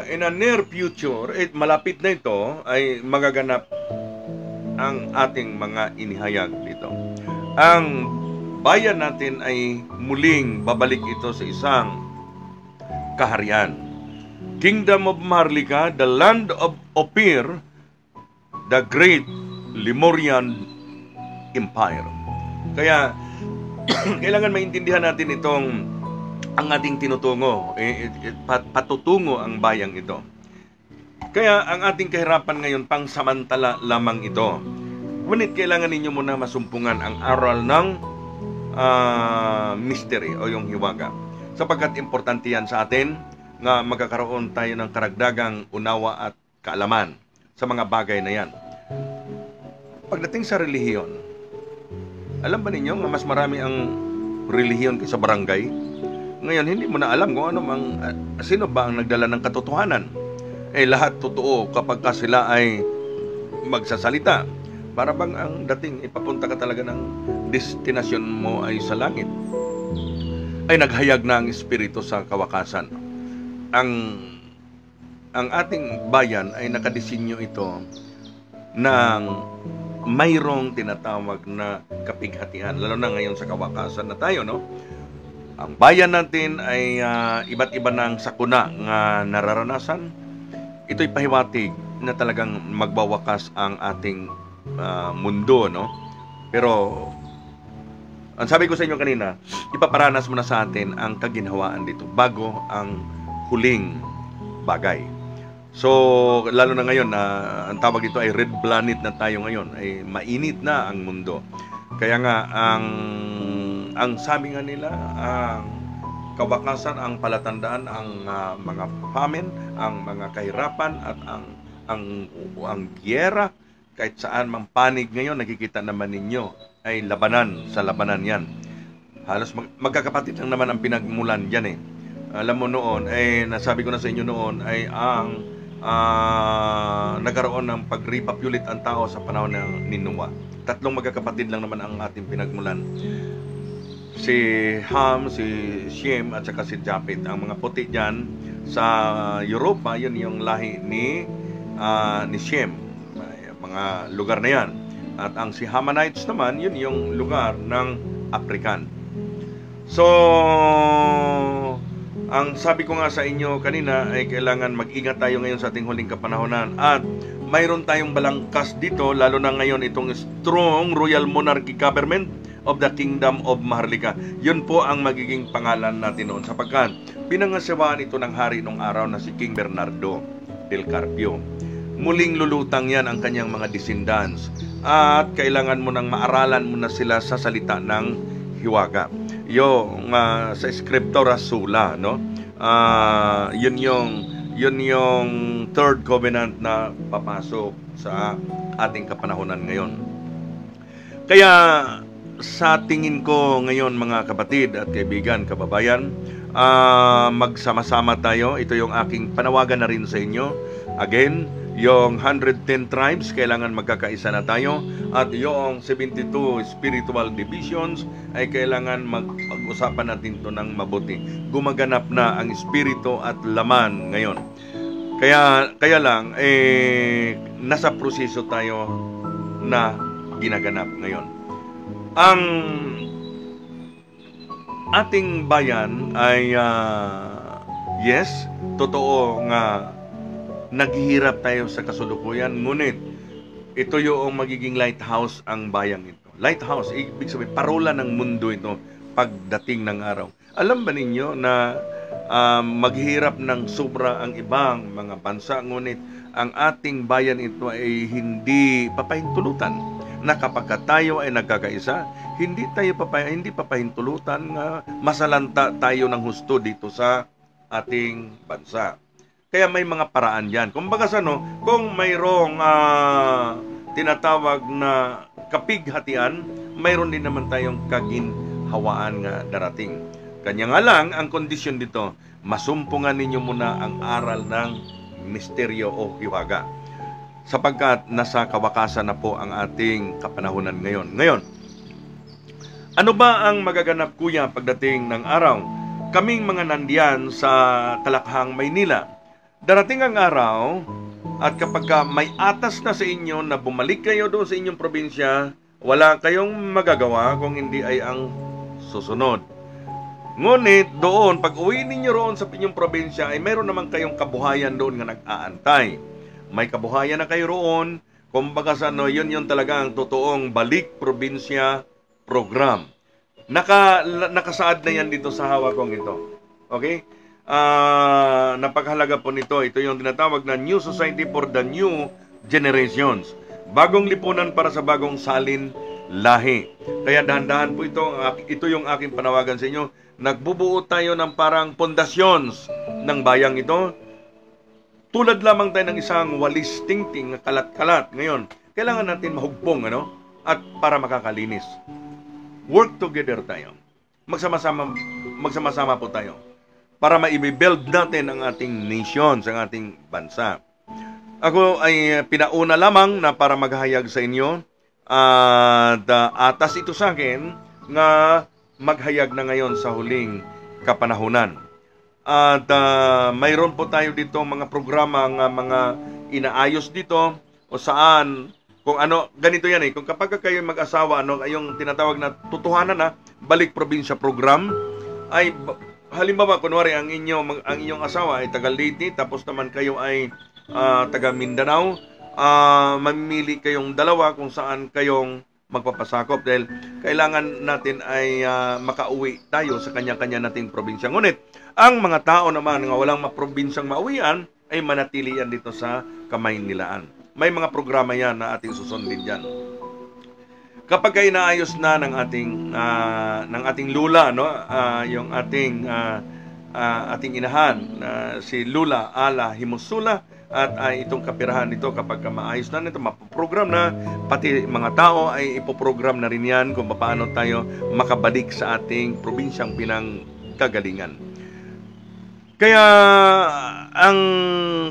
In a near future, malapit na ito, ay magaganap ang ating mga inihayag dito. Ang bayan natin ay muling babalik ito sa isang kaharian. Kingdom of Maharlika, the land of Ophir, the great Lemurian Empire. Kaya, kailangan maintindihan natin itong ang ating tinutungo. Patutungo ang bayang ito. Kaya, ang ating kahirapan ngayon, pangsamantala lamang ito. Ngunit kailangan ninyo muna masumpungan ang aral ng mystery o yung hiwaga. Sapagkat importante yan sa atin nga magkakaroon tayo ng karagdagang unawa at kaalaman sa mga bagay na yan. Pagdating sa relihiyon, alam ba ninyo nga mas marami ang relihiyon kaysa barangay? Ngayon, hindi mo na alam kung sino ba ang nagdala ng katotohanan. Lahat totoo kapag sila ay magsasalita. Para bang ang dating ipapunta ka talaga ng destinasyon mo ay sa langit. Ay naghayag na ang Espiritu sa kawakasan. Ang ating bayan ay nakadesinyo ito ng mayroong tinatawag na kapighatian. Lalo na ngayon sa kawakasan na tayo, no? Ang bayan natin ay iba't iba ng sakuna nga nararanasan. Ito'y pahiwatig na talagang magbawakas ang ating mundo, no? Pero ang sabi ko sa inyo kanina, ipaparanas mo na sa atin ang kaginhawaan dito bago ang huling bagay. So, lalo na ngayon, ang tawag dito ay red planet na tayo ngayon, ay mainit na ang mundo. Kaya nga, ang sabi nga nila, ang kawakasan, ang palatandaan, ang mga famine, ang mga kahirapan, at ang giyera, kahit saan mang panig ngayon, nakikita naman ninyo, ay labanan sa labanan yan. Halos magkakapatid lang naman ang pinagmulan dyan eh. Alam mo noon, nasabi ko na sa inyo noon, ay ang nagkaroon ng pag-repopulate ang tao sa panahon ng Ninua. 3 magkakapatid lang naman ang ating pinagmulan. Si Ham, si Shem, at saka si Japhet. Ang mga puti dyan sa Europa, yun yung lahi ni Shem. Mga lugar na yan. At ang si Hamanites naman, yun yung lugar ng African. So, ang sabi ko nga sa inyo kanina ay kailangan mag-ingat tayo ngayon sa ating huling kapanahonan. At mayroon tayong balangkas dito, lalo na ngayon itong strong royal monarchy government of the Kingdom of Maharlika. Yun po ang magiging pangalan natin noon sapagkat pinangasawaan ito ng hari nung araw na si King Bernardo del Carpio. muling lulutang yan ang kanyang mga descendants. At kailangan mo nang maaralan mo na sila sa salita ng hiwaga. Yung sa Scriptura Sola, no? Yun yung third covenant na papasok sa ating kapanahunan ngayon. Kaya sa tingin ko ngayon, mga kapatid at kaibigan, kababayan, magsama-sama tayo. Ito yung aking panawagan na rin sa inyo. Again, yung 110 tribes, kailangan magkakaisa na tayo. At yung 72 spiritual divisions ay kailangan mag-usapan natin ito ng mabuti. Gumaganap na ang espiritu at laman ngayon. Kaya lang, nasa proseso tayo na ginaganap ngayon. Ang ating bayan ay, yes, totoo nga, naghihirap tayo sa kasalukuyan, ngunit ito yung magiging lighthouse ang bayang ito. Lighthouse, ibig sabihin, parola ng mundo ito pagdating ng araw. Alam ba ninyo na maghihirap ng sobra ang ibang mga bansa, ngunit ang ating bayan ito ay hindi papahintulutan na kapag tayo ay nagkakaisa, hindi papahintulutan nga masalanta tayo ng husto dito sa ating bansa. Kaya may mga paraan yan. Kung mayroong tinatawag na kapighatian, mayroon din naman tayong kaginhawaan nga darating. Kanya nga lang, ang kondisyon dito, masumpungan ninyo muna ang aral ng misteryo o hiwaga. Sapagkat nasa kawakasan na po ang ating kapanahunan ngayon. Ngayon, ano ba ang magaganap, kuya, pagdating ng araw? Kaming mga nandiyan sa Kalakhang, Maynila, darating ang araw at kapag may atas na sa inyo na bumalik kayo doon sa inyong probinsya, wala kayong magagawa kung hindi ay ang susunod. Ngunit doon, pag uwi ninyo roon sa inyong probinsya, ay mayroon naman kayong kabuhayan doon nga nag-aantay. May kabuhayan na kayo roon, kumbaga yun talaga ang totoong balik probinsya program. Nakasaad na yan dito sa hawak kong ito. Okay? Napakahalaga po nito. Ito yung tinatawag na New Society for the New Generations. Bagong lipunan para sa bagong salin lahi. Kaya dahan-dahan po ito. Ito yung aking panawagan sa inyo. Nagbubuo tayo ng parang pondasyons ng bayang ito. Tulad lamang tayo ng isang walis tingting na kalat-kalat. Ngayon, kailangan natin mahugpong, at para makakalinis. Work together tayo. Magsama-sama po tayo para maibuild natin ang ating nation, ang ating bansa. Ako ay pinauna lamang na para maghayag sa inyo at atas ito sa akin nga maghayag na ngayon sa huling kapanahunan. At mayroon po tayo dito mga programa nga mga inaayos dito o saan kung ganito yan kung kapag kayo mag-asawa, yung tinatawag na tutuhanan na balik probinsya program, ay halimbawa, kunwari, ang inyong asawa ay taga Leyte, tapos naman kayo ay taga Mindanao, mamimili kayong dalawa kung saan kayong magpapasakop dahil kailangan natin ay makauwi tayo sa kanya-kanya nating probinsya. Ngunit, ang mga tao naman nga walang mapробinsyang mauwian ay manatili yan dito sa Kamaynilaan. May mga programa yan na ating susundin dyan. Kapag inaayos na ng ating lula, yung ating inahan, si Lula Ala Himusula, at itong kapirahan nito kapag maayos na nito, mapoprogram na, pati mga tao ay ipoprogram na rin yan kung paano tayo makabalik sa ating probinsyang pinanggagalingan. Kaya ang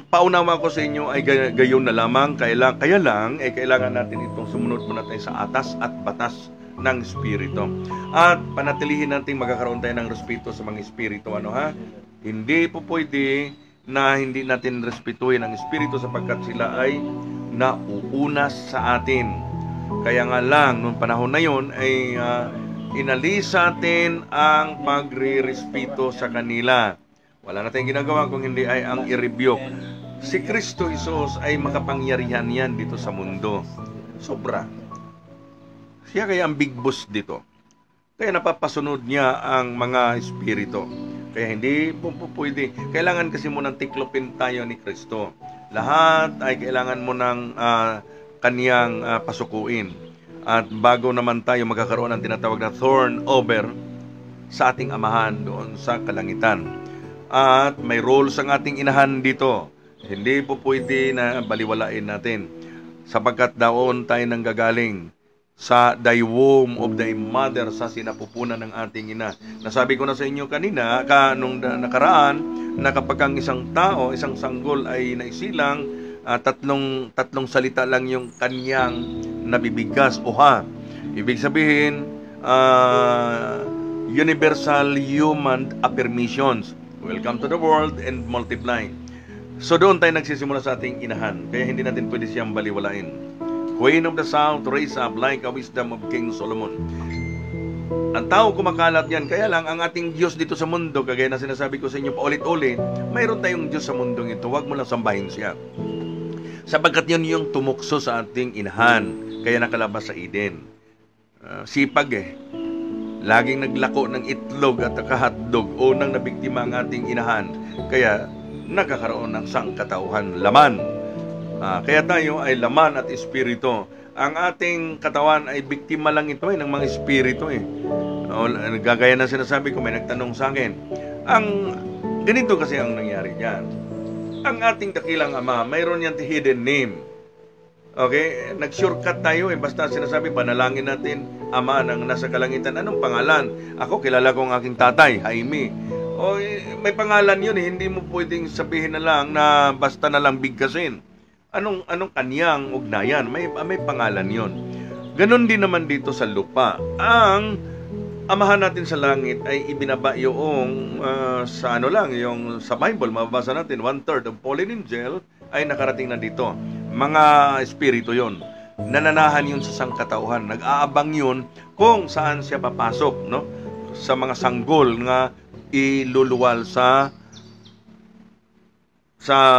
paunawa ko sa inyo ay gayon na lamang. Kaya lang, kailangan natin itong sumunod muna tayo sa atas at batas ng Espiritu. At panatilihin natin magkakaroon tayo ng respeto sa mga Espiritu. Hindi po pwede na hindi natin respetuhin ang Espiritu sapagkat sila ay nauunas sa atin. Kaya nga lang, noong panahon na yun, ay inalis sa atin ang pagre-respeto sa kanila. Wala na tayong ginagawa kung hindi ay ang i-rebuke. Si Kristo Jesus ay makapangyarihan yan dito sa mundo. Sobra. Siya kaya ang big boss dito. Kaya napapasunod niya ang mga espiritu. Kaya hindi po pwede. Kailangan kasi mo ng tiklopin tayo ni Kristo. Lahat ay kailangan mo ng kaniyang pasukuin. At bago naman tayo magkakaroon ng tinatawag na thorn over sa ating amahan doon sa kalangitan. At may roles ang ating inahan dito. Hindi po pwede na baliwalain natin. Sapagkat daon tayo nang gagaling sa thy womb of thy mother, sa sinapupunan ng ating ina. Nasabi ko na sa inyo kanina, nung nakaraan, na kapag ang isang tao, isang sanggol ay naisilang, tatlong salita lang yung kanyang nabibigkas o ha. Ibig sabihin, universal human affirmations. Welcome to the world and multiply. So doon tayo nagsisimula sa ating inahan. Kaya hindi natin pwede siyang baliwalain. Queen of the South, raise up like a wisdom of King Solomon. Ang tao kumakalat yan. Kaya lang, ang ating Diyos dito sa mundo, kagaya na sinasabi ko sa inyo paulit-ulit, mayroon tayong Diyos sa mundong ito. Huwag mo lang sambahin siya. Sapagkat yun yung tumukso sa ating inahan. Kaya nakalabas sa Eden. Sipag Laging naglako ng itlog at kahotdog. Unang nabiktima ang ating inahan. Kaya nagkakaroon ng sangkatauhan, laman. Kaya tayo ay laman at espiritu. Ang ating katawan ay biktima lang ito ng mga espiritu Gagaya na sinasabi ko, may nagtanong sa akin. Ganito kasi ang nangyari dyan. Ang ating dakilang ama, mayroon yan hidden name. Okay? Nag-shortcut tayo basta sinasabi, panalangin natin, Ama ng nasa kalangitan. Anong pangalan? Ako, kilala ko ang aking tatay, Jaime. May pangalan yun Hindi mo pwedeng sabihin na lang na basta na lang bigkasin. Anong kanyang ugnayan? May pangalan yon. Ganon din naman dito sa lupa. Ang amahan natin sa langit ay ibinaba yung sa yung sa Bible, mababasa natin, 1/3 of fallen angel ay nakarating na dito. Mga espiritu yon. Nananahan yun sa sangkatauhan. Nag-aabang yun kung saan siya papasok, sa mga sanggol nga iluluwal sa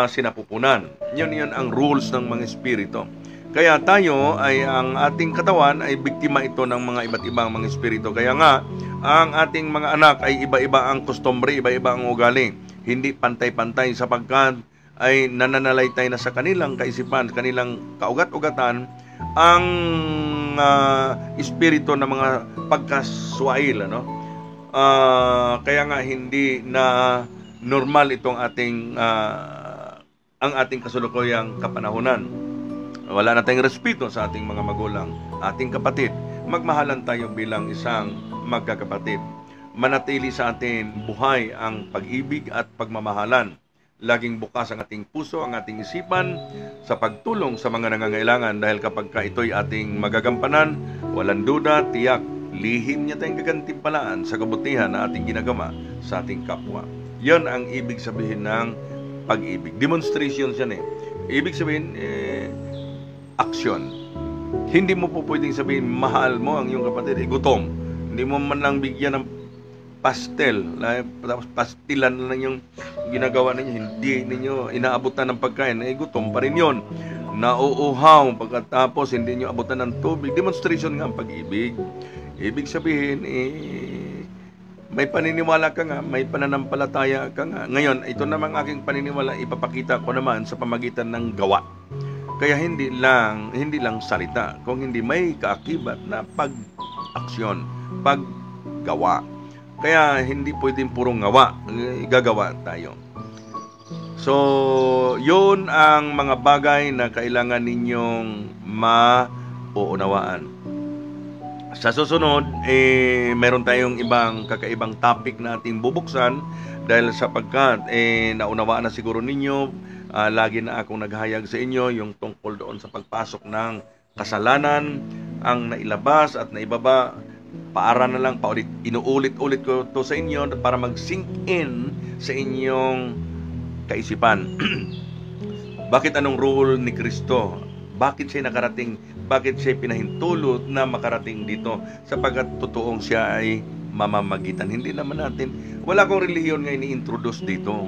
sinapupunan. Yun ang rules ng mga espiritu. Kaya tayo ang ating katawan ay biktima ito ng mga iba't ibang mga espiritu. Kaya nga, ang ating mga anak ay iba-iba ang kustombre, iba-iba ang ugali. Hindi pantay-pantay sapagkat ay nananalaytay na sa kanilang kaisipan, kanilang kaugat-ugatan, ang espiritu ng mga pagkaswail. Kaya nga hindi na normal itong ang ating kasulukuyang kapanahunan. Wala na tayong respeto sa ating mga magulang, ating kapatid. Magmahalan tayo bilang isang magkakapatid. Manatili sa atin buhay ang pag-ibig at pagmamahalan. Laging bukas ang ating puso, ang ating isipan sa pagtulong sa mga nangangailangan, dahil kapag ito'y ating magagampanan, walang duda, tiyak, lihim niya tayong gagantimpalaan sa kabutihan na ating ginagawa sa ating kapwa. Yan ang ibig sabihin ng pag-ibig. Demonstrations yan Ibig sabihin, action. Hindi mo po pwedeng sabihin, mahal mo ang iyong kapatid, gutom. Hindi mo man lang bigyan ng pastel, tapos pastilan na lang yung ginagawa ninyo, hindi ninyo inaabutan ng pagkain, gutom pa rin yun. Nauuhaw, pagkatapos hindi nyo abutan ng tubig. Demonstration nga ang pag-ibig. Ibig sabihin, may paniniwala ka nga, may pananampalataya ka nga. Ngayon, ito namang aking paniniwala, ipapakita ko naman sa pamagitan ng gawa. Kaya hindi lang salita, kung hindi may kaakibat na pag-aksyon, paggawa. Kaya hindi pwedeng purong gawa, gagawa tayo. So, yun ang mga bagay na kailangan ninyong mauunawaan. Sa susunod, meron tayong ibang kakaibang topic na ating bubuksan, dahil sapagkat naunawaan na siguro ninyo, lagi na akong naghahayag sa inyo yung tungkol doon sa pagpasok ng kasalanan, ang nailabas at naibaba. Paara na lang, inuulit-ulit ko to sa inyo para mag-sink in sa inyong kaisipan. Bakit anong rule ni Kristo? Bakit siya nakarating? Bakit siya pinahintulot na makarating dito? Sapagkat totoong siya ay mamamagitan. Hindi naman natin, wala akong relihiyon nga ini-introduce dito.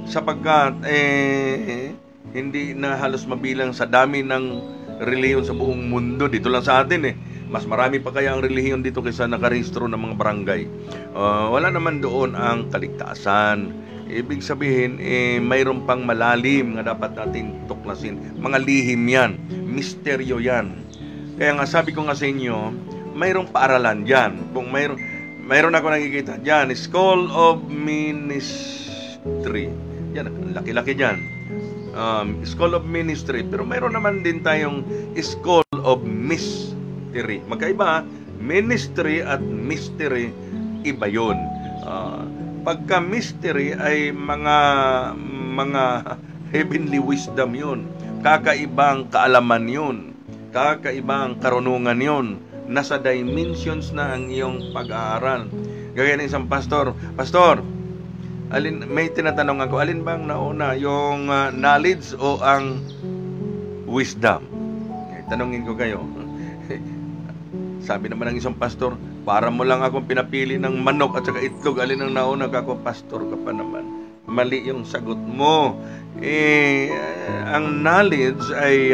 Sapagkat hindi na halos mabilang sa dami ng relihiyon sa buong mundo. Dito lang sa atin Mas marami pa kaya ang relihiyon dito kaysa nakarehistro ng mga barangay. Wala naman doon ang kaligtasan. Ibig sabihin, mayroon pang malalim nga dapat natin tuklasin. Mga lihim yan, misteryo yan. Kaya nga sabi ko nga sa inyo, mayroong paaralan dyan. Kung mayroon ako nakikita dyan, School of Ministry. Yan, laki-laki dyan. School of Ministry. Pero mayroon naman din tayong School of Mystery. Magkaiba, ministry at mystery, iba yun. Pagka mystery ay mga heavenly wisdom yun. Kakaibang kaalaman yun. Kakaibang karunungan yun. Nasa dimensions na ang iyong pag-aaral. Gaya ng isang pastor, may tinatanong ako, alin bang nauna, yung knowledge o ang wisdom? Tanungin ko kayo. Sabi naman ng isang pastor, para mo lang akong pinapili ng manok at saka itlog, alin ang nauna? Ako, pastor ka pa naman. Mali yung sagot mo. Ang knowledge ay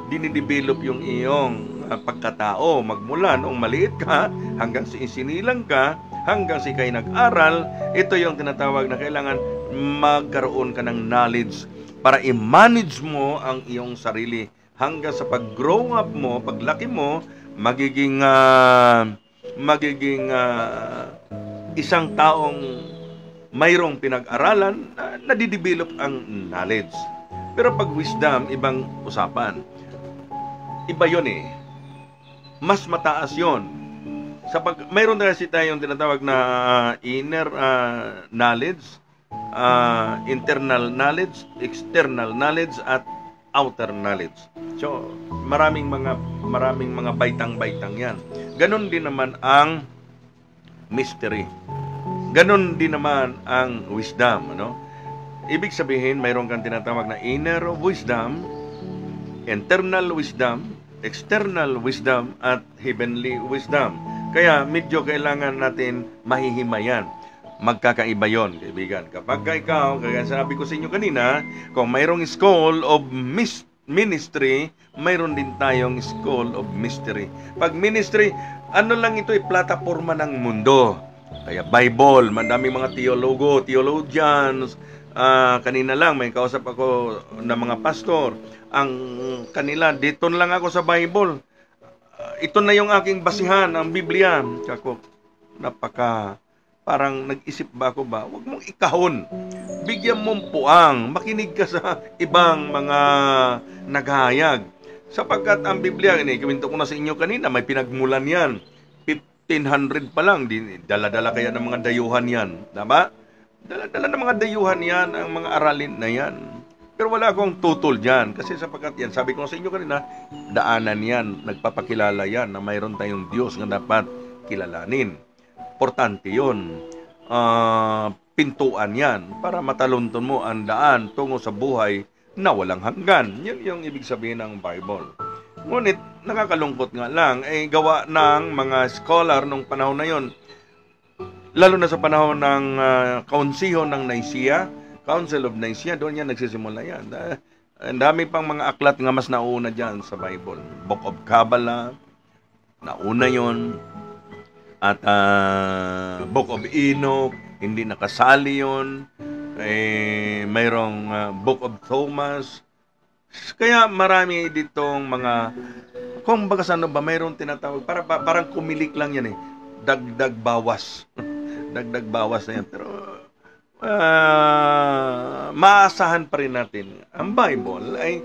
dinidevelop yung iyong pagkatao. Magmula noong maliit ka, hanggang isinilang ka, hanggang si ika'y nag-aral, ito yung tinatawag na kailangan magkaroon ka ng knowledge para i-manage mo ang iyong sarili. Hanggang sa pag-grow up mo, paglaki mo, magiging isang taong mayroong pinag-aralan na nadidevelop ang knowledge. Pero pag wisdom, ibang usapan. Iba yun Mas mataas yun. Mayroon na kasi tayong tinatawag na inner knowledge, internal knowledge, external knowledge, at outer knowledge. So, maraming mga baitang-baitang yan. Ganon din naman ang mystery. Ganon din naman ang wisdom. Ibig sabihin, mayroon kang tinatawag na inner wisdom, internal wisdom, external wisdom, at heavenly wisdom. Kaya medyo kailangan natin mahihimayan. Magkakaiba yon, kaibigan. Kapag ikaw, kaya sabi ko sa inyo kanina, kung mayroong School of Ministry, mayroon din tayong School of Mystery. Pag ministry, ano lang ito, plataforma ng mundo. Kaya Bible, madaming mga theologians. Kanina lang, may kausap ako ng mga pastor. Ang kanila, dito lang ako sa Bible. Ito na yung aking basihan, ang Biblia. Kako, parang nag-isip ba ako ba? Huwag mong ikahon. Bigyan mong puang. Makinig ka sa ibang mga naghahayag. Sapagkat ang Biblia, kiminto ko na sa inyo kanina, may pinagmulan yan. 1500 pa lang. Dala-dala kaya ng mga dayuhan yan. Tama? Dala-dala ng mga dayuhan yan, ang mga aralin na yan. Pero wala akong tutol dyan. Kasi sapagkat yan, sabi ko sa inyo kanina, daanan yan, nagpapakilala yan na mayroon tayong Diyos na dapat kilalanin. Importante yun. Pintuan yan para matalunton mo ang daan tungo sa buhay na walang hanggan. Yan yung ibig sabihin ng Bible. Ngunit, nakakalungkot nga lang, gawa ng mga scholar nung panahon na yon. Lalo na sa panahon ng Kaunsiho ng Nicaea, Council of Nicaea, doon yan nagsisimula yan. Ang dami pang mga aklat nga mas nauna dyan sa Bible. Book of Kabbalah, nauna yon. At Book of Enoch, hindi nakasali yon. Mayroong Book of Thomas. Kaya marami ditong mga, kung bagas ano ba, mayroong tinatawag, parang kumilik lang yan dagdag bawas. Dagdag bawas na yan. Pero maasahan pa rin natin ang Bible ay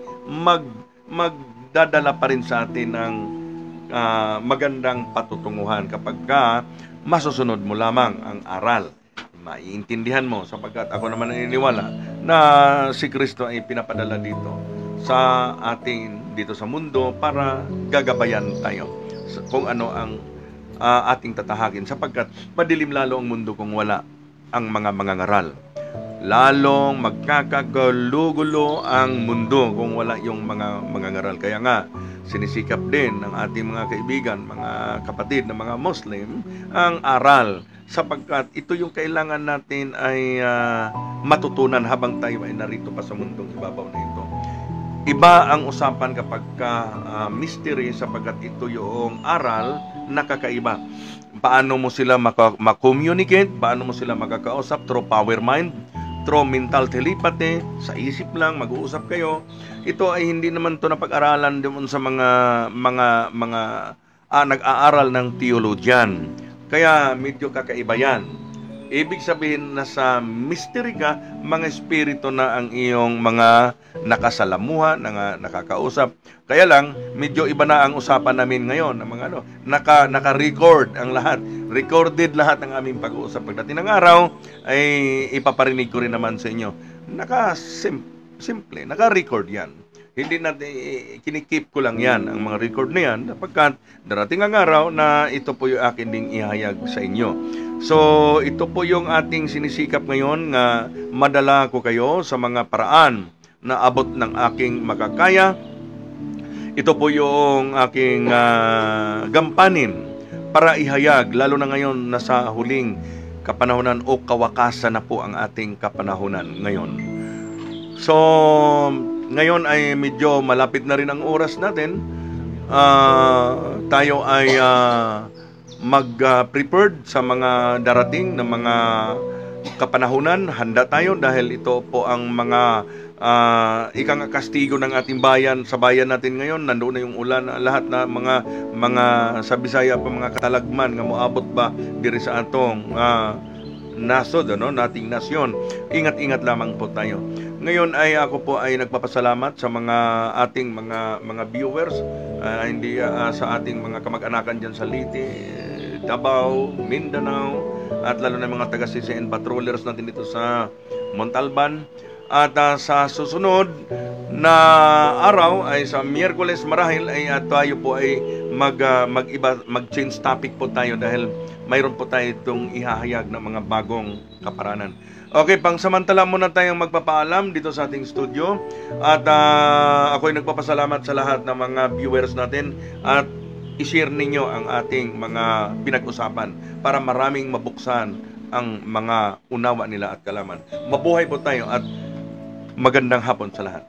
magdadala pa rin sa atin ng magandang patutunguhan kapag masusunod mo lamang ang aral. Maiintindihan mo sapagkat ako naman naniniwala na si Kristo ay pinapadala dito sa atin dito sa mundo para gagabayan tayo kung ano ang ating tatahakin sapagkat madilim lalo ang mundo kung wala ang mga mangangaral. Lalong magkakagulo-gulo ang mundo kung wala yung mga mangangaral. Kaya nga, sinisikap din ng ating mga kaibigan, mga kapatid na mga Muslim, ang aral sapagkat ito yung kailangan natin ay matutunan habang tayo ay narito pa sa mundong ibabaw na ito. Iba ang usapan kapag mystery, sapagkat ito yung aral na kakaiba. Paano mo sila makommunicate, paano mo sila makakausap through power mind, through mental telepathy, sa isip lang, mag-uusap kayo. Ito ay hindi naman to napag-aralan doon sa mga nag-aaral ng theologian. Kaya medyo kakaiba yan. Ibig sabihin na sa mystery ka, mga espiritu na ang iyong mga nakasalamuha, nakakausap. Kaya lang, medyo iba na ang usapan namin ngayon. Ng mga naka-record ang lahat. Recorded lahat ng aming pag-uusap. Pagdating ng araw, ay ipaparinig ko rin naman sa inyo. Simple, naka-record yan. Hindi natin, kinikip ko lang yan, ang mga record na yan, pagkat darating ang araw na ito po yung akin ding ihayag sa inyo. So, ito po yung ating sinisikap ngayon nga madala ko kayo sa mga paraan na abot ng aking makakaya. Ito po yung aking gampanin para ihayag, lalo na ngayon nasa huling kapanahunan o kawakasan na po ang ating kapanahunan ngayon. So, ngayon ay medyo malapit na rin ang oras natin. Tayo ay mag-prepared sa mga darating na mga kapanahunan. Handa tayo dahil ito po ang mga ikang kastigo ng ating bayan. Sa bayan natin ngayon, nandoon na yung ulan, lahat na mga sa Bisaya pa, mga katalagman nga moabot ba diri sa atong nasod, nating nasyon. Ingat-ingat lamang po tayo. Ngayon ay ako po ay nagpapasalamat sa mga ating mga viewers, hindi sa ating mga kamag-anakan diyan sa Liti, Davao, Mindanao, at lalo na mga taga-CCN patrollers natin dito sa Montalban. At sa susunod na araw ay sa Miyerkules marahil ay tayo po ay mag-change topic po tayo dahil mayroon po tayo itong ihahayag ng mga bagong kaparanan. Okay, pangsamantala muna tayong magpapaalam dito sa ating studio. At ako'y nagpapasalamat sa lahat ng mga viewers natin at i-share ninyo ang ating mga pinag-usapan para maraming mabuksan ang mga unawa nila at kalaman. Mabuhay po tayo at magandang hapon sa lahat.